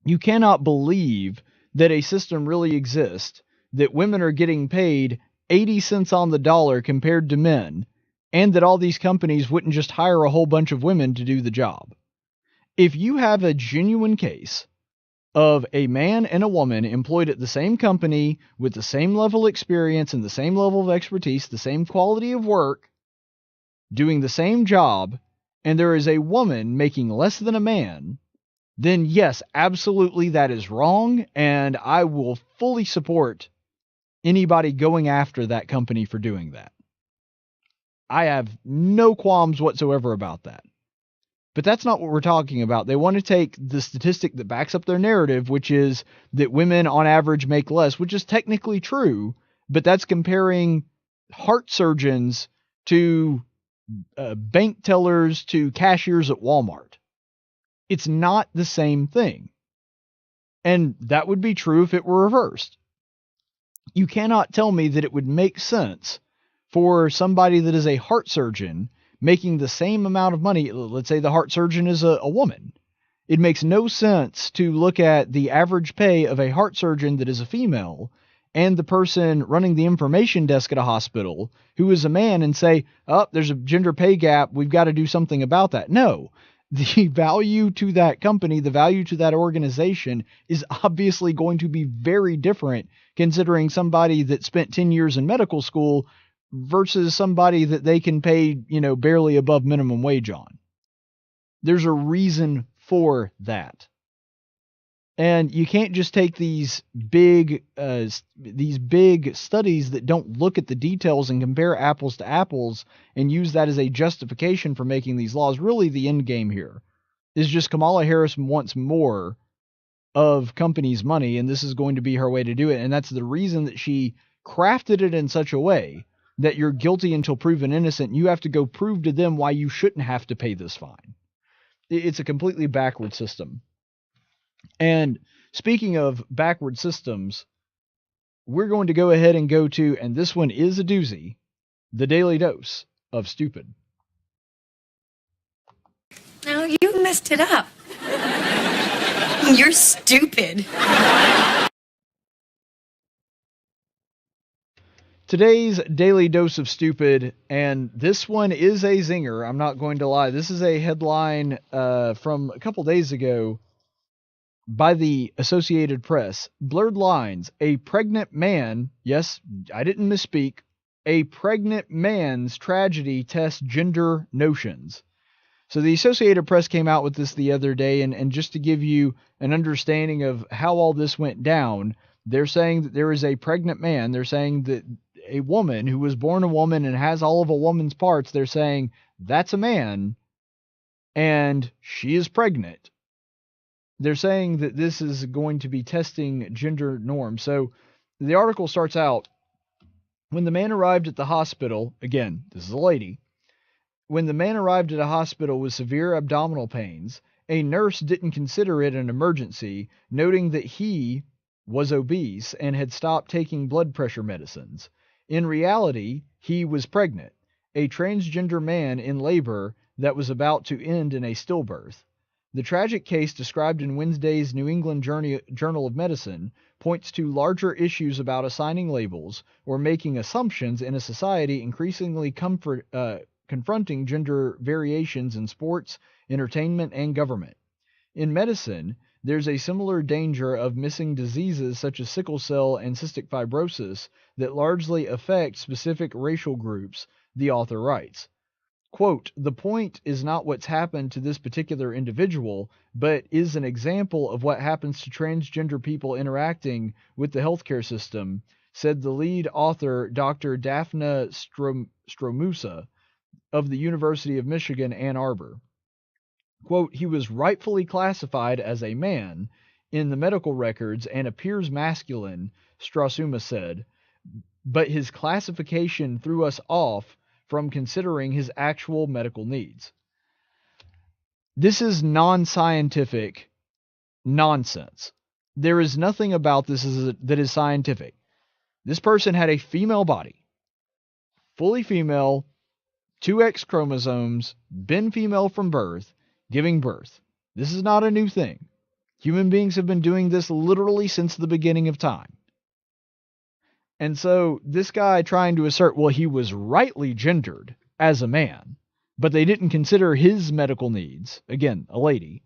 You cannot believe that a system really exists, that women are getting paid 80 cents on the dollar compared to men, and that all these companies wouldn't just hire a whole bunch of women to do the job. If you have a genuine case of a man and a woman employed at the same company with the same level of experience and the same level of expertise, the same quality of work, doing the same job, and there is a woman making less than a man, then yes, absolutely that is wrong, and I will fully support anybody going after that company for doing that. I have no qualms whatsoever about that. But that's not what we're talking about. They want to take the statistic that backs up their narrative, which is that women on average make less, which is technically true, but that's comparing heart surgeons to bank tellers to cashiers at Walmart. It's not the same thing. And that would be true if it were reversed. You cannot tell me that it would make sense for somebody that is a heart surgeon making the same amount of money. Let's say the heart surgeon is a woman. It makes no sense to look at the average pay of a heart surgeon that is a female and the person running the information desk at a hospital who is a man and say, oh, there's a gender pay gap, we've got to do something about that. No. The value to that company, the value to that organization is obviously going to be very different considering somebody that spent 10 years in medical school versus somebody that they can pay, barely above minimum wage on. There's a reason for that. And you can't just take these big studies that don't look at the details and compare apples to apples and use that as a justification for making these laws. Really, the end game here is just Kamala Harris wants more of companies' money, and this is going to be her way to do it. And that's the reason that she crafted it in such a way that you're guilty until proven innocent. You have to go prove to them why you shouldn't have to pay this fine. It's a completely backward system. And speaking of backward systems, we're going to go ahead and go to, and this one is a doozy, the Daily Dose of Stupid. No, you messed it up. You're stupid. Today's Daily Dose of Stupid, and this one is a zinger, I'm not going to lie. This is a headline from a couple days ago by the Associated Press. Blurred lines. A pregnant man, yes, I didn't misspeak, a pregnant man's tragedy tests gender notions. So the Associated Press came out with this the other day, and just to give you an understanding of how all this went down, they're saying that there is a pregnant man. They're saying that a woman who was born a woman and has all of a woman's parts, they're saying that's a man, and she is pregnant. They're saying that this is going to be testing gender norms. So the article starts out, when the man arrived at the hospital, again, this is a lady, when the man arrived at a hospital with severe abdominal pains, a nurse didn't consider it an emergency, noting that he was obese and had stopped taking blood pressure medicines. In reality, he was pregnant, a transgender man in labor that was about to end in a stillbirth. The tragic case described in Wednesday's New England Journal of Medicine points to larger issues about assigning labels or making assumptions in a society increasingly confronting gender variations in sports, entertainment, and government. In medicine, there's a similar danger of missing diseases such as sickle cell and cystic fibrosis that largely affect specific racial groups, the author writes. Quote, the point is not what's happened to this particular individual, but is an example of what happens to transgender people interacting with the healthcare system, said the lead author, Dr. Daphna Stromusa of the University of Michigan, Ann Arbor. Quote, he was rightfully classified as a man in the medical records and appears masculine, Strasuma said, but his classification threw us off from considering his actual medical needs. This is non-scientific nonsense. There is nothing about this that is scientific. This person had a female body, fully female, 2X chromosomes, been female from birth, giving birth. This is not a new thing. Human beings have been doing this literally since the beginning of time. And so this guy trying to assert, well, he was rightly gendered as a man, but they didn't consider his medical needs. Again, a lady.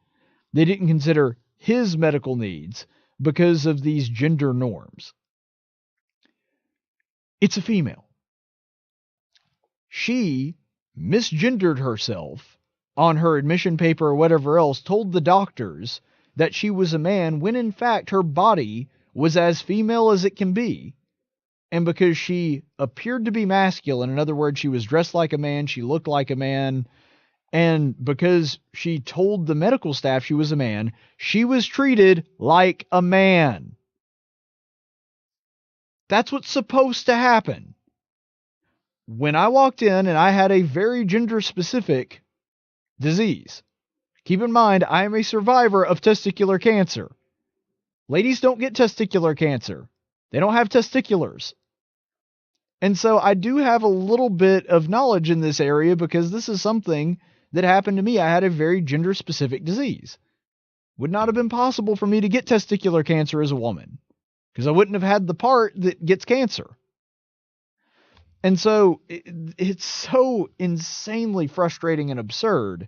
They didn't consider his medical needs because of these gender norms. It's a female. She misgendered herself on her admission paper or whatever else, told the doctors that she was a man when in fact her body was as female as it can be. And because she appeared to be masculine, in other words, she was dressed like a man, she looked like a man, and because she told the medical staff she was a man, she was treated like a man. That's what's supposed to happen. When I walked in and I had a very gender-specific disease, keep in mind, I am a survivor of testicular cancer. Ladies don't get testicular cancer. They don't have testiculars. And so I do have a little bit of knowledge in this area because this is something that happened to me. I had a very gender-specific disease. Would not have been possible for me to get testicular cancer as a woman because I wouldn't have had the part that gets cancer. And so it's so insanely frustrating and absurd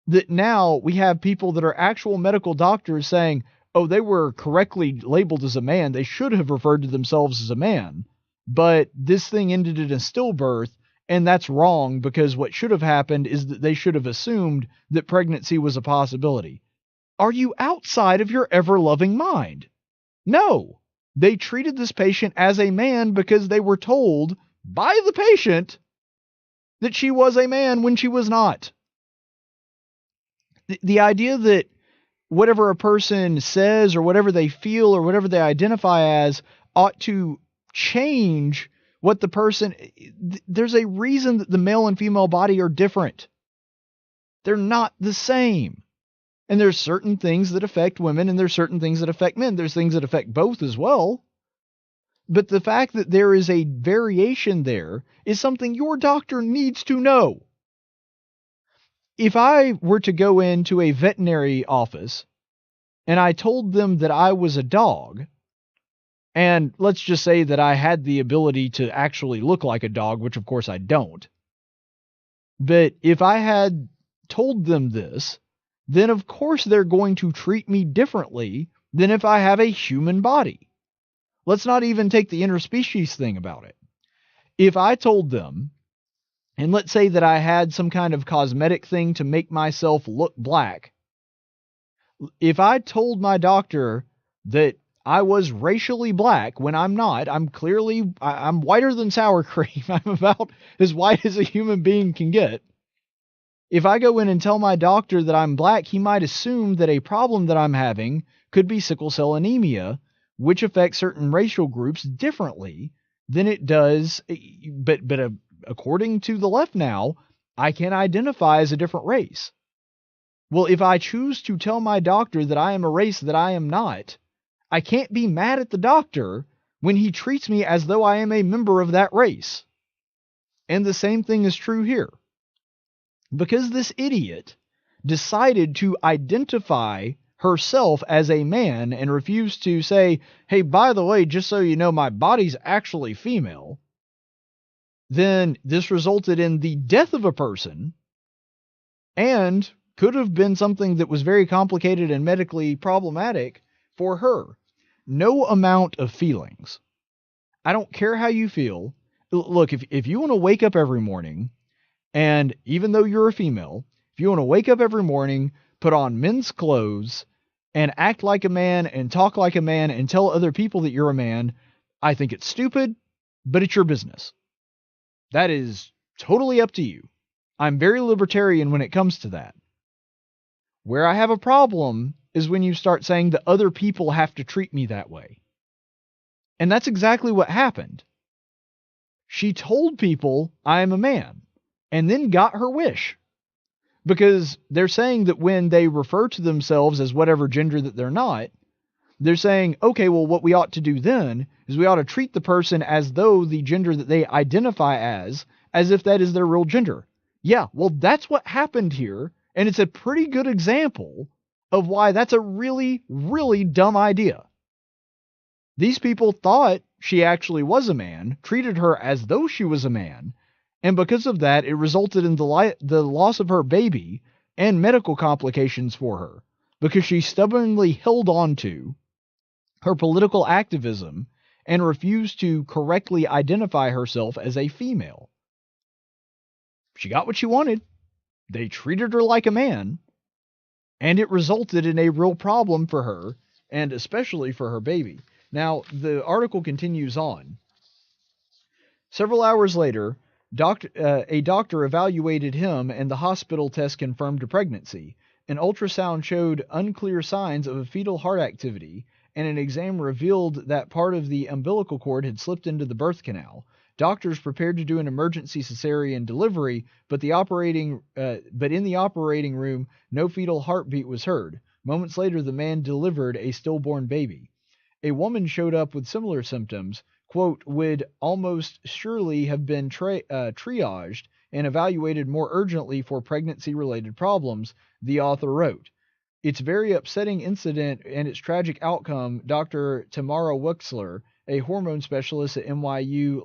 that now we have people that are actual medical doctors saying, oh, they were correctly labeled as a man. They should have referred to themselves as a man. But this thing ended in a stillbirth, and that's wrong because what should have happened is that they should have assumed that pregnancy was a possibility. Are you outside of your ever-loving mind? No. They treated this patient as a man because they were told by the patient that she was a man when she was not. The idea that whatever a person says or whatever they feel or whatever they identify as ought to change what the person... There's a reason that the male and female body are different. They're not the same. And there's certain things that affect women and there's certain things that affect men. There's things that affect both as well. But the fact that there is a variation there is something your doctor needs to know. If I were to go into a veterinary office and I told them that I was a dog, and let's just say that I had the ability to actually look like a dog, which of course I don't. But if I had told them this, then of course they're going to treat me differently than if I have a human body. Let's not even take the interspecies thing about it. If I told them, and let's say that I had some kind of cosmetic thing to make myself look black, if I told my doctor that I was racially black when I'm not, I'm whiter than sour cream. I'm about as white as a human being can get. If I go in and tell my doctor that I'm black, he might assume that a problem that I'm having could be sickle cell anemia, which affects certain racial groups differently than it does. But according to the left now, I can identify as a different race. Well, if I choose to tell my doctor that I am a race that I am not, I can't be mad at the doctor when he treats me as though I am a member of that race. And the same thing is true here. Because this idiot decided to identify herself as a man and refused to say, hey, by the way, just so you know, my body's actually female, then this resulted in the death of a person and could have been something that was very complicated and medically problematic for her. No amount of feelings. I don't care how you feel. Look, if you want to wake up every morning, and even though you're a female, if you want to wake up every morning, put on men's clothes, and act like a man, and talk like a man, and tell other people that you're a man, I think it's stupid, but it's your business. That is totally up to you. I'm very libertarian when it comes to that. Where I have a problem is when you start saying that other people have to treat me that way. And that's exactly what happened. She told people I am a man, and then got her wish. Because they're saying that when they refer to themselves as whatever gender that they're not, they're saying, okay, well, what we ought to do then is we ought to treat the person as though the gender that they identify as if that is their real gender. Yeah, well, that's what happened here, and it's a pretty good example of why that's a really, really dumb idea. These people thought she actually was a man, treated her as though she was a man, and because of that, it resulted in the loss of her baby and medical complications for her, because she stubbornly held on to her political activism and refused to correctly identify herself as a female. She got what she wanted. They treated her like a man, and it resulted in a real problem for her, and especially for her baby. Now, the article continues on. Several hours later, a doctor evaluated him, and the hospital test confirmed a pregnancy. An ultrasound showed unclear signs of a fetal heart activity, and an exam revealed that part of the umbilical cord had slipped into the birth canal. Doctors prepared to do an emergency cesarean delivery, but in the operating room, no fetal heartbeat was heard. Moments later, the man delivered a stillborn baby. A woman showed up with similar symptoms, quote, would almost surely have been triaged and evaluated more urgently for pregnancy-related problems, the author wrote. Its very upsetting incident and its tragic outcome, Dr. Tamara Wexler, a hormone specialist at NYU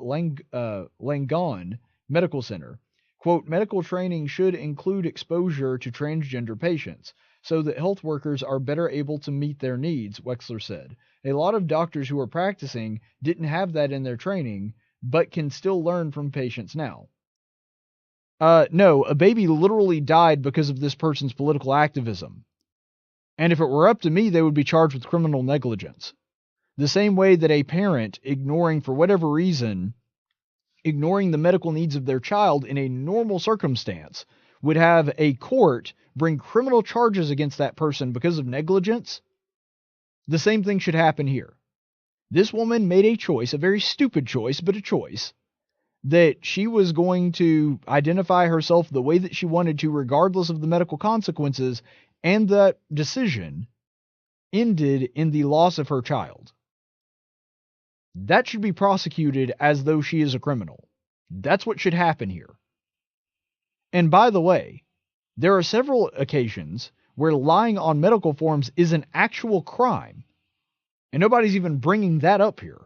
Langone Medical Center, quote, medical training should include exposure to transgender patients so that health workers are better able to meet their needs, Wexler said. A lot of doctors who are practicing didn't have that in their training, but can still learn from patients now. No, a baby literally died because of this person's political activism. And if it were up to me, they would be charged with criminal negligence. The same way that a parent, for whatever reason, ignoring the medical needs of their child in a normal circumstance, would have a court bring criminal charges against that person because of negligence, the same thing should happen here. This woman made a choice, a very stupid choice, but a choice, that she was going to identify herself the way that she wanted to, regardless of the medical consequences, and that decision ended in the loss of her child. That should be prosecuted as though she is a criminal. That's what should happen here. And by the way, there are several occasions where lying on medical forms is an actual crime, and nobody's even bringing that up here.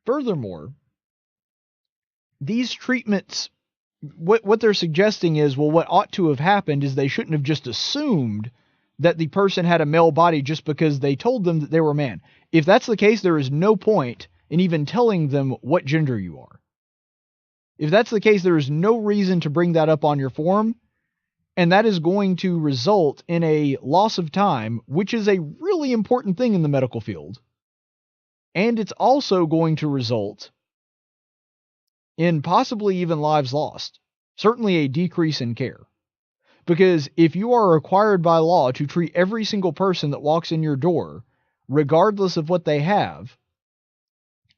Furthermore, these treatments, what they're suggesting is, well, what ought to have happened is they shouldn't have just assumed that the person had a male body just because they told them that they were a man. If that's the case, there is no point in even telling them what gender you are. If that's the case, there is no reason to bring that up on your form, and that is going to result in a loss of time, which is a really important thing in the medical field. And it's also going to result in possibly even lives lost. Certainly a decrease in care. Because if you are required by law to treat every single person that walks in your door, regardless of what they have,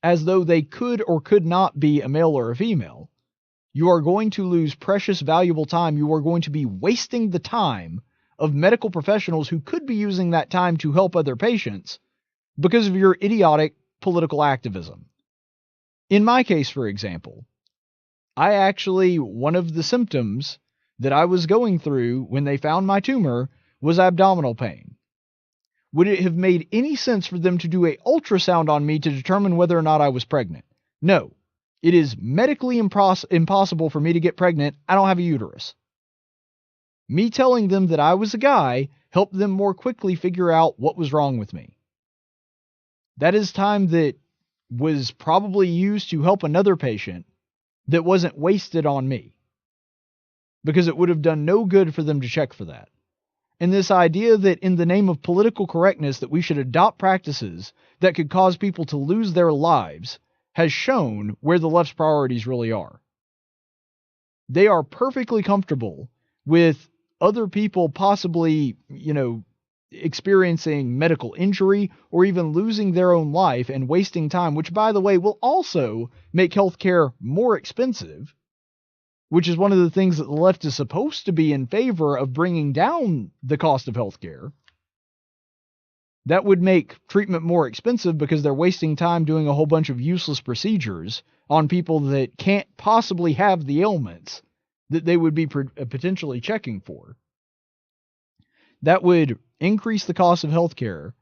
as though they could or could not be a male or a female, you are going to lose precious, valuable time. You are going to be wasting the time of medical professionals who could be using that time to help other patients because of your idiotic political activism. In my case, for example, one of the symptoms that I was going through when they found my tumor was abdominal pain. Would it have made any sense for them to do an ultrasound on me to determine whether or not I was pregnant? No. It is medically impossible for me to get pregnant. I don't have a uterus. Me telling them that I was a guy helped them more quickly figure out what was wrong with me. That is time that was probably used to help another patient that wasn't wasted on me, because it would have done no good for them to check for that. And this idea that in the name of political correctness that we should adopt practices that could cause people to lose their lives has shown where the left's priorities really are. They are perfectly comfortable with other people possibly, experiencing medical injury or even losing their own life and wasting time, which, by the way, will also make healthcare more expensive, which is one of the things that the left is supposed to be in favor of, bringing down the cost of healthcare. That would make treatment more expensive because they're wasting time doing a whole bunch of useless procedures on people that can't possibly have the ailments that they would be potentially checking for. That would increase the cost of healthcare,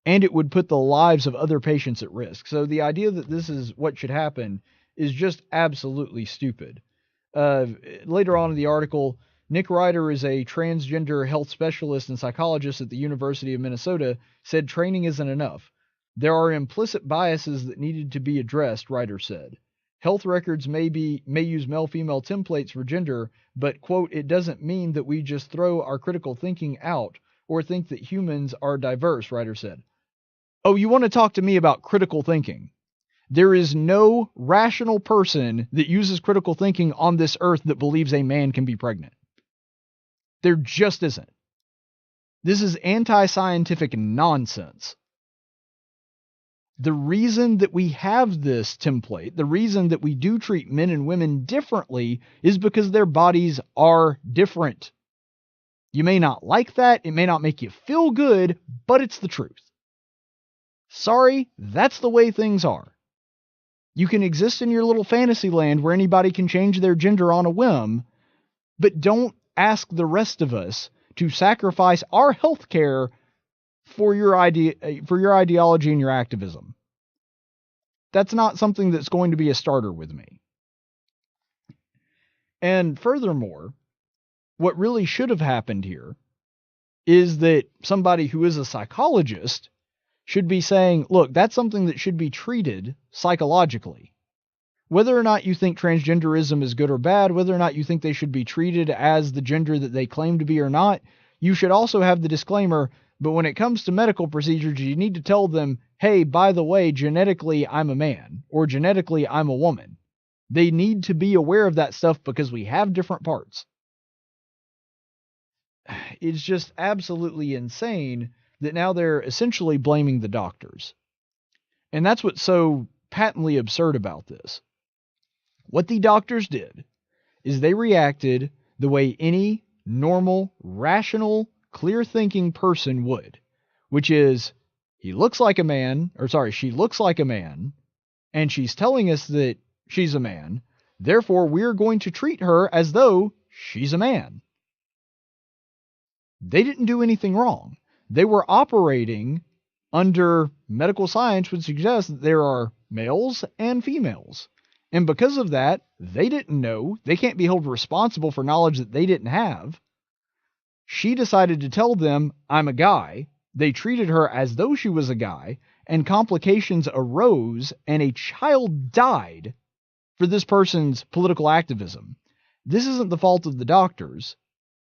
and it would put the lives of other patients at risk. So the idea that this is what should happen is just absolutely stupid. Later on in the article, Nick Ryder is a transgender health specialist and psychologist at the University of Minnesota, said training isn't enough. There are implicit biases that needed to be addressed, Ryder said. Health records may use male-female templates for gender, but, quote, it doesn't mean that we just throw our critical thinking out or think that humans are diverse, Ryder said. Oh, you want to talk to me about critical thinking? There is no rational person that uses critical thinking on this earth that believes a man can be pregnant. There just isn't. This is anti-scientific nonsense. The reason that we have this template, the reason that we do treat men and women differently, is because their bodies are different. You may not like that, it may not make you feel good, but it's the truth. Sorry, that's the way things are. You can exist in your little fantasy land where anybody can change their gender on a whim, but don't ask the rest of us to sacrifice our health care for your ideology and your activism. That's not something that's going to be a starter with me. And furthermore, what really should have happened here is that somebody who is a psychologist should be saying, look, that's something that should be treated psychologically. Whether or not you think transgenderism is good or bad, whether or not you think they should be treated as the gender that they claim to be or not, you should also have the disclaimer, but when it comes to medical procedures, you need to tell them, hey, by the way, genetically I'm a man, or genetically I'm a woman. They need to be aware of that stuff because we have different parts. It's just absolutely insane that now they're essentially blaming the doctors. And that's what's so patently absurd about this. What the doctors did is they reacted the way any normal, rational, clear-thinking person would, which is, she looks like a man, and she's telling us that she's a man, therefore we're going to treat her as though she's a man. They didn't do anything wrong. They were operating under medical science would suggest that there are males and females. And because of that, they didn't know. They can't be held responsible for knowledge that they didn't have. She decided to tell them, I'm a guy. They treated her as though she was a guy, and complications arose, and a child died for this person's political activism. This isn't the fault of the doctors.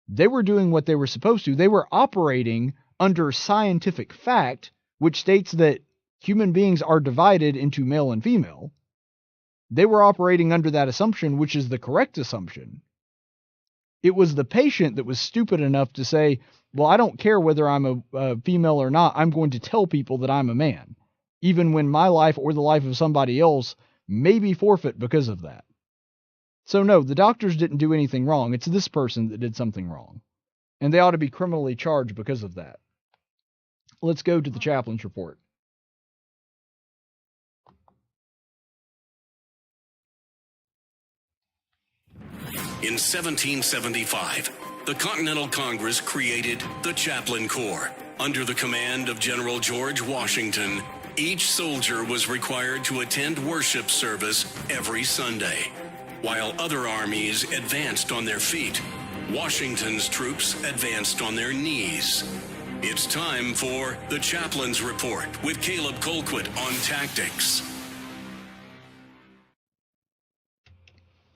They were doing what they were supposed to. They were operating under scientific fact, which states that human beings are divided into male and female. They were operating under that assumption, which is the correct assumption. It was the patient that was stupid enough to say, well, I don't care whether I'm a female or not. I'm going to tell people that I'm a man, even when my life or the life of somebody else may be forfeit because of that. So no, the doctors didn't do anything wrong. It's this person that did something wrong. And they ought to be criminally charged because of that. Let's go to the chaplain's report. In 1775, the Continental Congress created the Chaplain Corps. Under the command of General George Washington, each soldier was required to attend worship service every Sunday. While other armies advanced on their feet, Washington's troops advanced on their knees. It's time for the Chaplain's Report with Caleb Colquitt on tactics.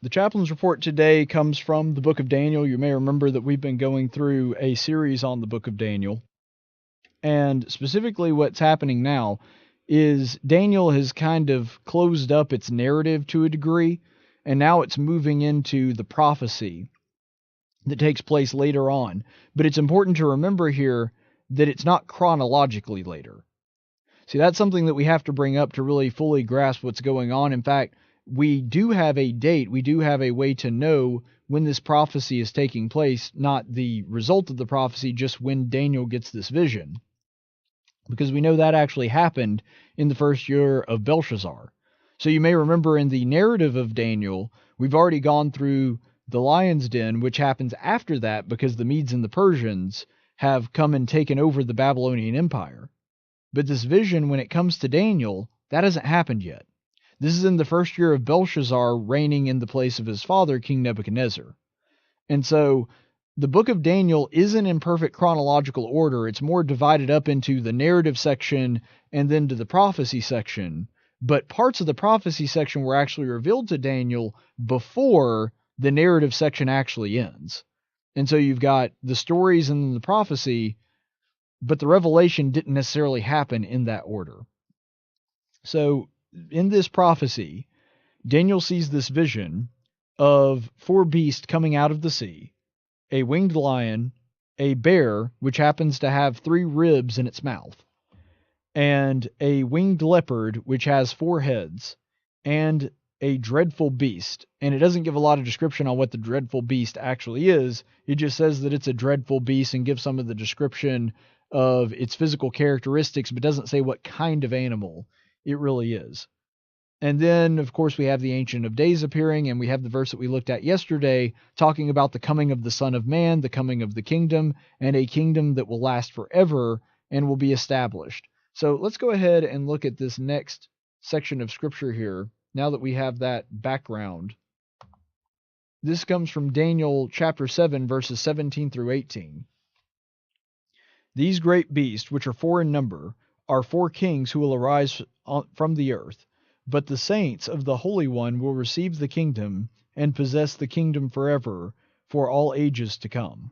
The Chaplain's Report today comes from the book of Daniel. You may remember that we've been going through a series on the book of Daniel. And specifically what's happening now is Daniel has kind of closed up its narrative to a degree, and now it's moving into the prophecy that takes place later on. But it's important to remember here that it's not chronologically later. See, that's something that we have to bring up to really fully grasp what's going on. In fact, we do have a date, we do have a way to know when this prophecy is taking place, not the result of the prophecy, just when Daniel gets this vision. Because we know that actually happened in the first year of Belshazzar. So you may remember in the narrative of Daniel, we've already gone through the lion's den, which happens after that because the Medes and the Persians have come and taken over the Babylonian Empire. But this vision, when it comes to Daniel, that hasn't happened yet. This is in the first year of Belshazzar reigning in the place of his father, King Nebuchadnezzar. And so the book of Daniel isn't in perfect chronological order. It's more divided up into the narrative section and then to the prophecy section. But parts of the prophecy section were actually revealed to Daniel before the narrative section actually ends. And so you've got the stories and the prophecy, but the revelation didn't necessarily happen in that order. So in this prophecy, Daniel sees this vision of 4 beasts coming out of the sea, a winged lion, a bear, which happens to have 3 ribs in its mouth, and a winged leopard, which has 4 heads, and a dreadful beast. And it doesn't give a lot of description on what the dreadful beast actually is. It just says that it's a dreadful beast and gives some of the description of its physical characteristics, but doesn't say what kind of animal it really is. And then, of course, we have the Ancient of Days appearing, and we have the verse that we looked at yesterday talking about the coming of the Son of Man, the coming of the kingdom, and a kingdom that will last forever and will be established. So let's go ahead and look at this next section of Scripture here, now that we have that background. This comes from Daniel chapter 7, verses 17 through 18. These great beasts, which are 4 in number, are 4 kings who will arise from the earth. But the saints of the Holy One will receive the kingdom and possess the kingdom forever, for all ages to come.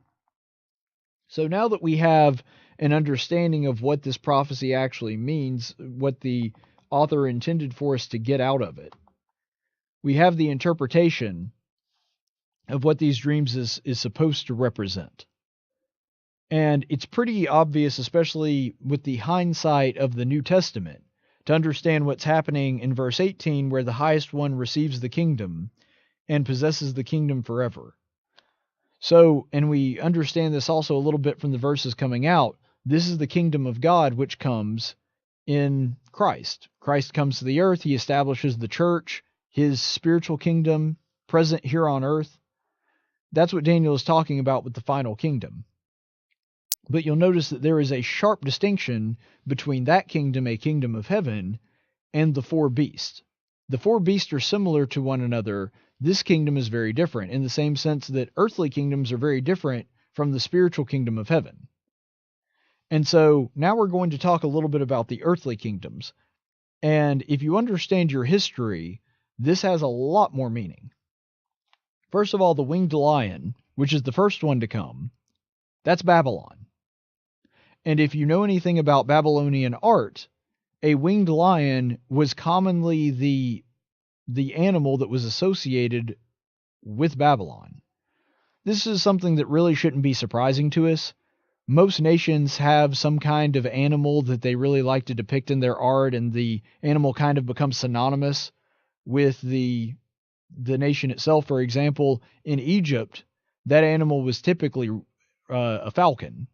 So now that we have an understanding of what this prophecy actually means, what the author intended for us to get out of it, we have the interpretation of what these dreams is supposed to represent. And it's pretty obvious, especially with the hindsight of the New Testament, to understand what's happening in verse 18, where the highest one receives the kingdom and possesses the kingdom forever. So, and we understand this also a little bit from the verses coming out, this is the kingdom of God which comes in Christ. Christ comes to the earth, he establishes the church, his spiritual kingdom present here on earth. That's what Daniel is talking about with the final kingdom. But you'll notice that there is a sharp distinction between that kingdom, a kingdom of heaven, and the 4 beasts. The 4 beasts are similar to one another. This kingdom is very different, in the same sense that earthly kingdoms are very different from the spiritual kingdom of heaven. And so now we're going to talk a little bit about the earthly kingdoms. And if you understand your history, this has a lot more meaning. First of all, the winged lion, which is the first one to come, that's Babylon. And if you know anything about Babylonian art, a winged lion was commonly the animal that was associated with Babylon. This is something that really shouldn't be surprising to us. Most nations have some kind of animal that they really like to depict in their art, and the animal kind of becomes synonymous with the nation itself. For example, in Egypt, that animal was typically a falcon,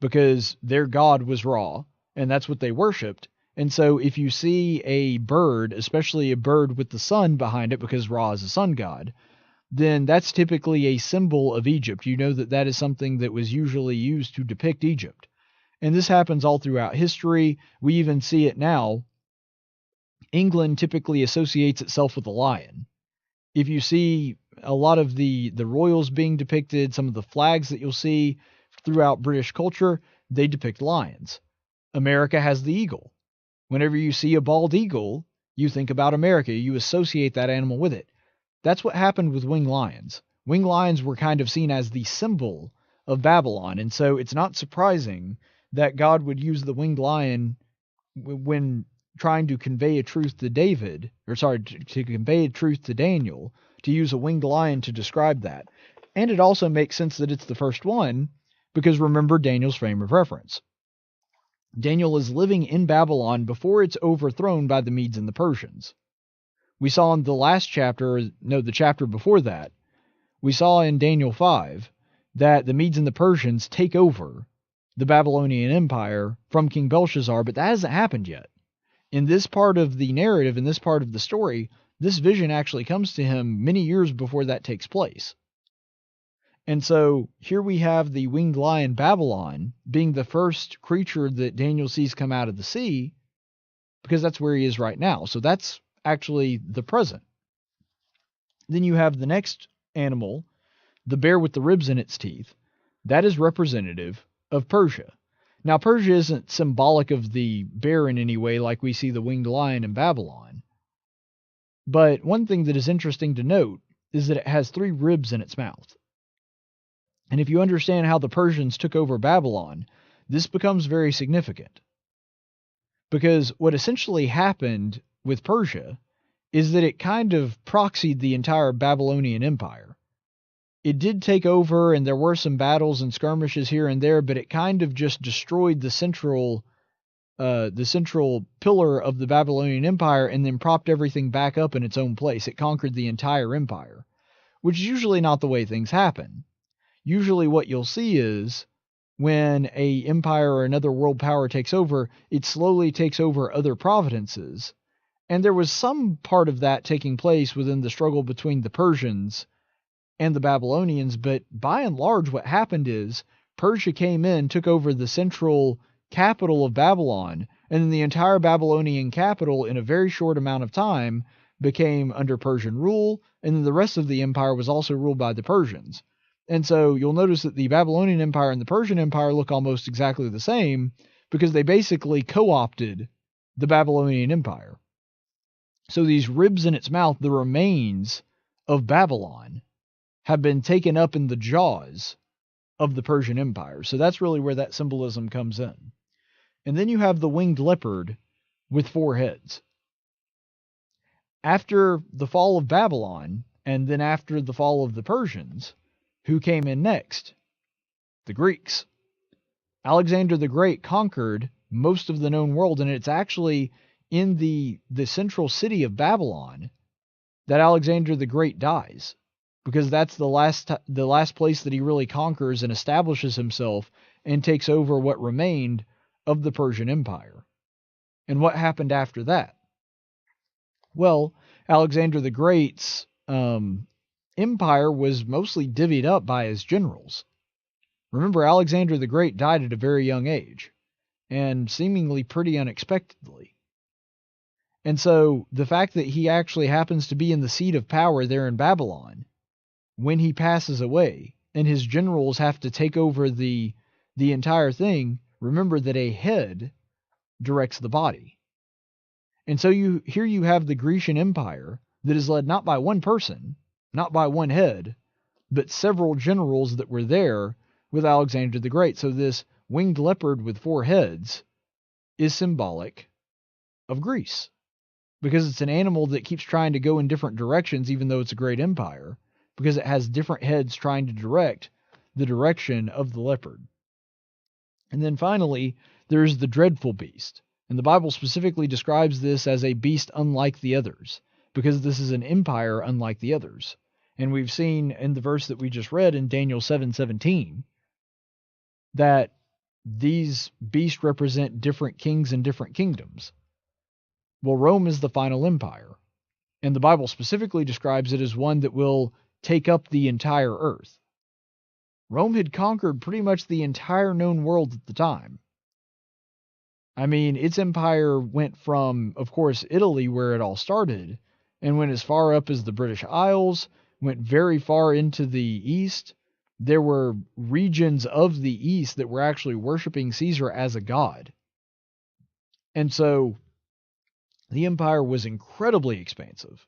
because their god was Ra, and that's what they worshipped. And so if you see a bird, especially a bird with the sun behind it, because Ra is a sun god, then that's typically a symbol of Egypt. You know that that is something that was usually used to depict Egypt. And this happens all throughout history. We even see it now. England typically associates itself with a lion. If you see a lot of the royals being depicted, some of the flags that you'll see throughout British culture, they depict lions. America has the eagle. Whenever you see a bald eagle, you think about America. You associate that animal with it. That's what happened with winged lions. Winged lions were kind of seen as the symbol of Babylon, and so it's not surprising that God would use the winged lion when trying to convey a truth to to convey a truth to Daniel, to use a winged lion to describe that. And it also makes sense that it's the first one, because remember Daniel's frame of reference. Daniel is living in Babylon before it's overthrown by the Medes and the Persians. We saw in the last chapter, the chapter before that, we saw in Daniel 5 that the Medes and the Persians take over the Babylonian Empire from King Belshazzar, but that hasn't happened yet. In this part of the narrative, in this part of the story, this vision actually comes to him many years before that takes place. And so here we have the winged lion Babylon being the first creature that Daniel sees come out of the sea, because that's where he is right now. So that's actually the present. Then you have the next animal, the bear with the ribs in its teeth. That is representative of Persia. Now, Persia isn't symbolic of the bear in any way like we see the winged lion in Babylon. But one thing that is interesting to note is that it has 3 ribs in its mouth. And if you understand how the Persians took over Babylon, this becomes very significant. Because what essentially happened with Persia is that it kind of proxied the entire Babylonian Empire. It did take over, and there were some battles and skirmishes here and there, but it kind of just destroyed the central pillar of the Babylonian Empire and then propped everything back up in its own place. It conquered the entire empire, which is usually not the way things happen. Usually what you'll see is when a empire or another world power takes over, it slowly takes over other provinces. And there was some part of that taking place within the struggle between the Persians and the Babylonians, but by and large what happened is Persia came in, took over the central capital of Babylon, and then the entire Babylonian capital in a very short amount of time became under Persian rule, and then the rest of the empire was also ruled by the Persians. And so you'll notice that the Babylonian Empire and the Persian Empire look almost exactly the same because they basically co-opted the Babylonian Empire. So these ribs in its mouth, the remains of Babylon, have been taken up in the jaws of the Persian Empire. So that's really where that symbolism comes in. And then you have the winged leopard with 4 heads. After the fall of Babylon, and then after the fall of the Persians, who came in next? The Greeks. Alexander the Great conquered most of the known world, and it's actually in the central city of Babylon that Alexander the Great dies, because that's the last place that he really conquers and establishes himself and takes over what remained of the Persian Empire. And what happened after that? Well, Alexander the Great's empire was mostly divvied up by his generals. Remember, Alexander the Great died at a very young age, and seemingly pretty unexpectedly. And so the fact that he actually happens to be in the seat of power there in Babylon when he passes away, and his generals have to take over the entire thing, remember that a head directs the body. And so here you have the Grecian Empire that is led not by one person, not by one head, but several generals that were there with Alexander the Great. So this winged leopard with 4 heads is symbolic of Greece, because it's an animal that keeps trying to go in different directions, even though it's a great empire, because it has different heads trying to direct the direction of the leopard. And then finally, there's the dreadful beast. And the Bible specifically describes this as a beast unlike the others, because this is an empire unlike the others. And we've seen in the verse that we just read in Daniel 7:17 that these beasts represent different kings and different kingdoms. Well, Rome is the final empire, and the Bible specifically describes it as one that will take up the entire earth. Rome had conquered pretty much the entire known world at the time. I mean, its empire went from, of course, Italy, where it all started, and went as far up as the British Isles, went very far into the east. There were regions of the east that were actually worshiping Caesar as a god. And so the empire was incredibly expansive.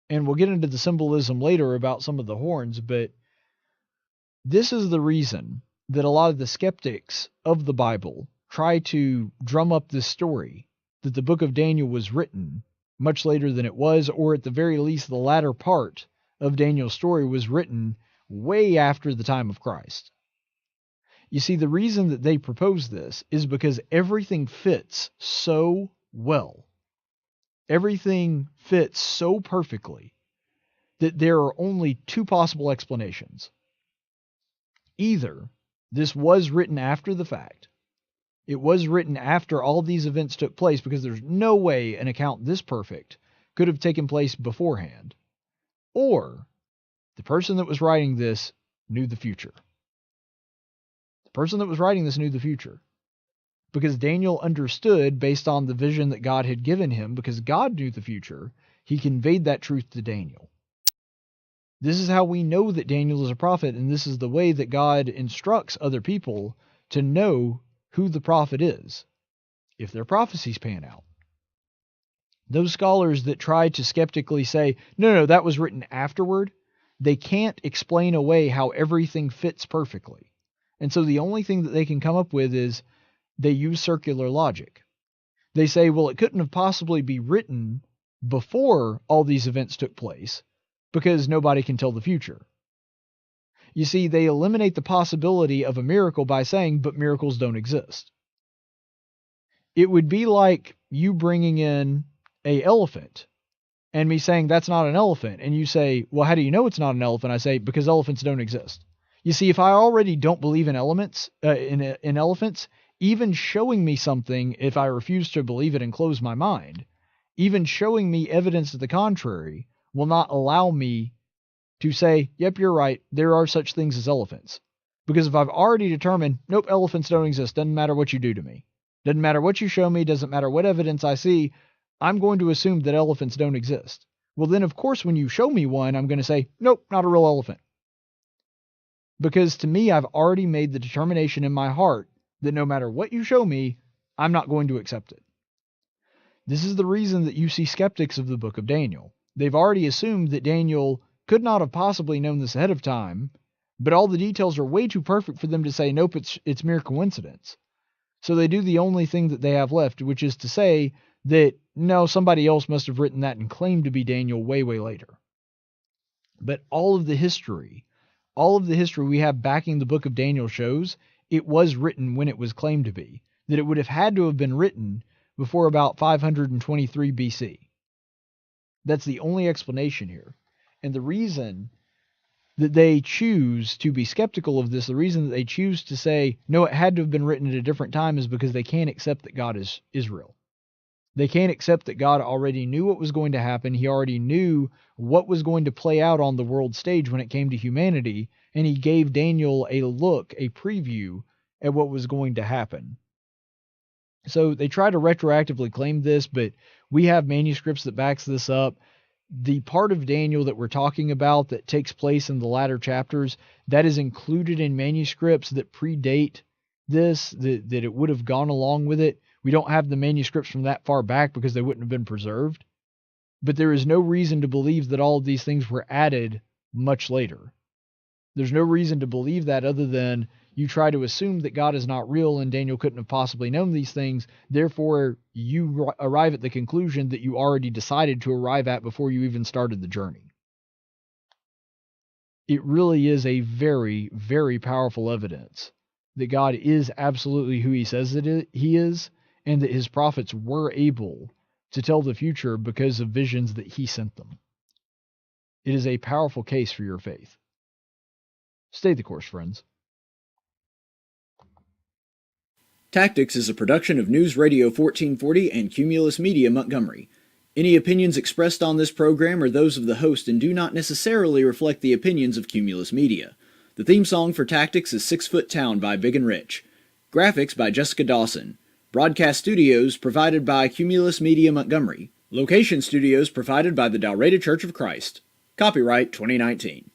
And we'll get into the symbolism later about some of the horns, but this is the reason that a lot of the skeptics of the Bible try to drum up this story that the book of Daniel was written much later than it was, or at the very least the latter part of Daniel's story was written way after the time of Christ. You see, the reason that they propose this is because everything fits so well. Everything fits so perfectly that there are only 2 possible explanations. Either this was written after the fact. It was written after all these events took place, because there's no way an account this perfect could have taken place beforehand. Or the person that was writing this knew the future. The person that was writing this knew the future. Because Daniel understood, based on the vision that God had given him, because God knew the future, he conveyed that truth to Daniel. This is how we know that Daniel is a prophet, and this is the way that God instructs other people to know who the prophet is, if their prophecies pan out. Those scholars that try to skeptically say, no, that was written afterward, they can't explain away how everything fits perfectly. And so the only thing that they can come up with is they use circular logic. They say, well, it couldn't have possibly be written before all these events took place because nobody can tell the future. You see, they eliminate the possibility of a miracle by saying, but miracles don't exist. It would be like you bringing in an elephant and me saying that's not an elephant. And you say, well, how do you know it's not an elephant? I say, because elephants don't exist. You see, if I already don't believe in in elephants, even showing me something, if I refuse to believe it and close my mind, even showing me evidence to the contrary will not allow me to say, yep, you're right, there are such things as elephants. Because if I've already determined, nope, elephants don't exist, doesn't matter what you do to me, doesn't matter what you show me, doesn't matter what evidence I see, I'm going to assume that elephants don't exist. Well, then, of course, when you show me one, I'm going to say, nope, not a real elephant. Because to me, I've already made the determination in my heart that no matter what you show me, I'm not going to accept it. This is the reason that you see skeptics of the book of Daniel. They've already assumed that Daniel could not have possibly known this ahead of time, but all the details are way too perfect for them to say, nope, it's mere coincidence. So they do the only thing that they have left, which is to say that, no, somebody else must have written that and claimed to be Daniel way, way later. But all of the history we have backing the book of Daniel shows it was written when it was claimed to be, that it would have had to have been written before about 523 BC. That's the only explanation here. And the reason that they choose to be skeptical of this, the reason that they choose to say, no, it had to have been written at a different time, is because they can't accept that God is Israel. They can't accept that God already knew what was going to happen. He already knew what was going to play out on the world stage when it came to humanity, and he gave Daniel a look, a preview at what was going to happen. So they try to retroactively claim this, but we have manuscripts that backs this up. The part of Daniel that we're talking about that takes place in the latter chapters, that is included in manuscripts that predate this, that it would have gone along with it. We don't have the manuscripts from that far back because they wouldn't have been preserved. But there is no reason to believe that all of these things were added much later. There's no reason to believe that other than you try to assume that God is not real and Daniel couldn't have possibly known these things. Therefore, you arrive at the conclusion that you already decided to arrive at before you even started the journey. It really is a very, very powerful evidence that God is absolutely who he says that he is, and that his prophets were able to tell the future because of visions that he sent them. It is a powerful case for your faith. Stay the course, friends. Tactics is a production of News Radio 1440 and Cumulus Media Montgomery. Any opinions expressed on this program are those of the host and do not necessarily reflect the opinions of Cumulus Media. The theme song for Tactics is 6 Foot Town by Big and Rich. Graphics by Jessica Dawson. Broadcast studios provided by Cumulus Media Montgomery. Location studios provided by the Dalraida Church of Christ. Copyright 2019.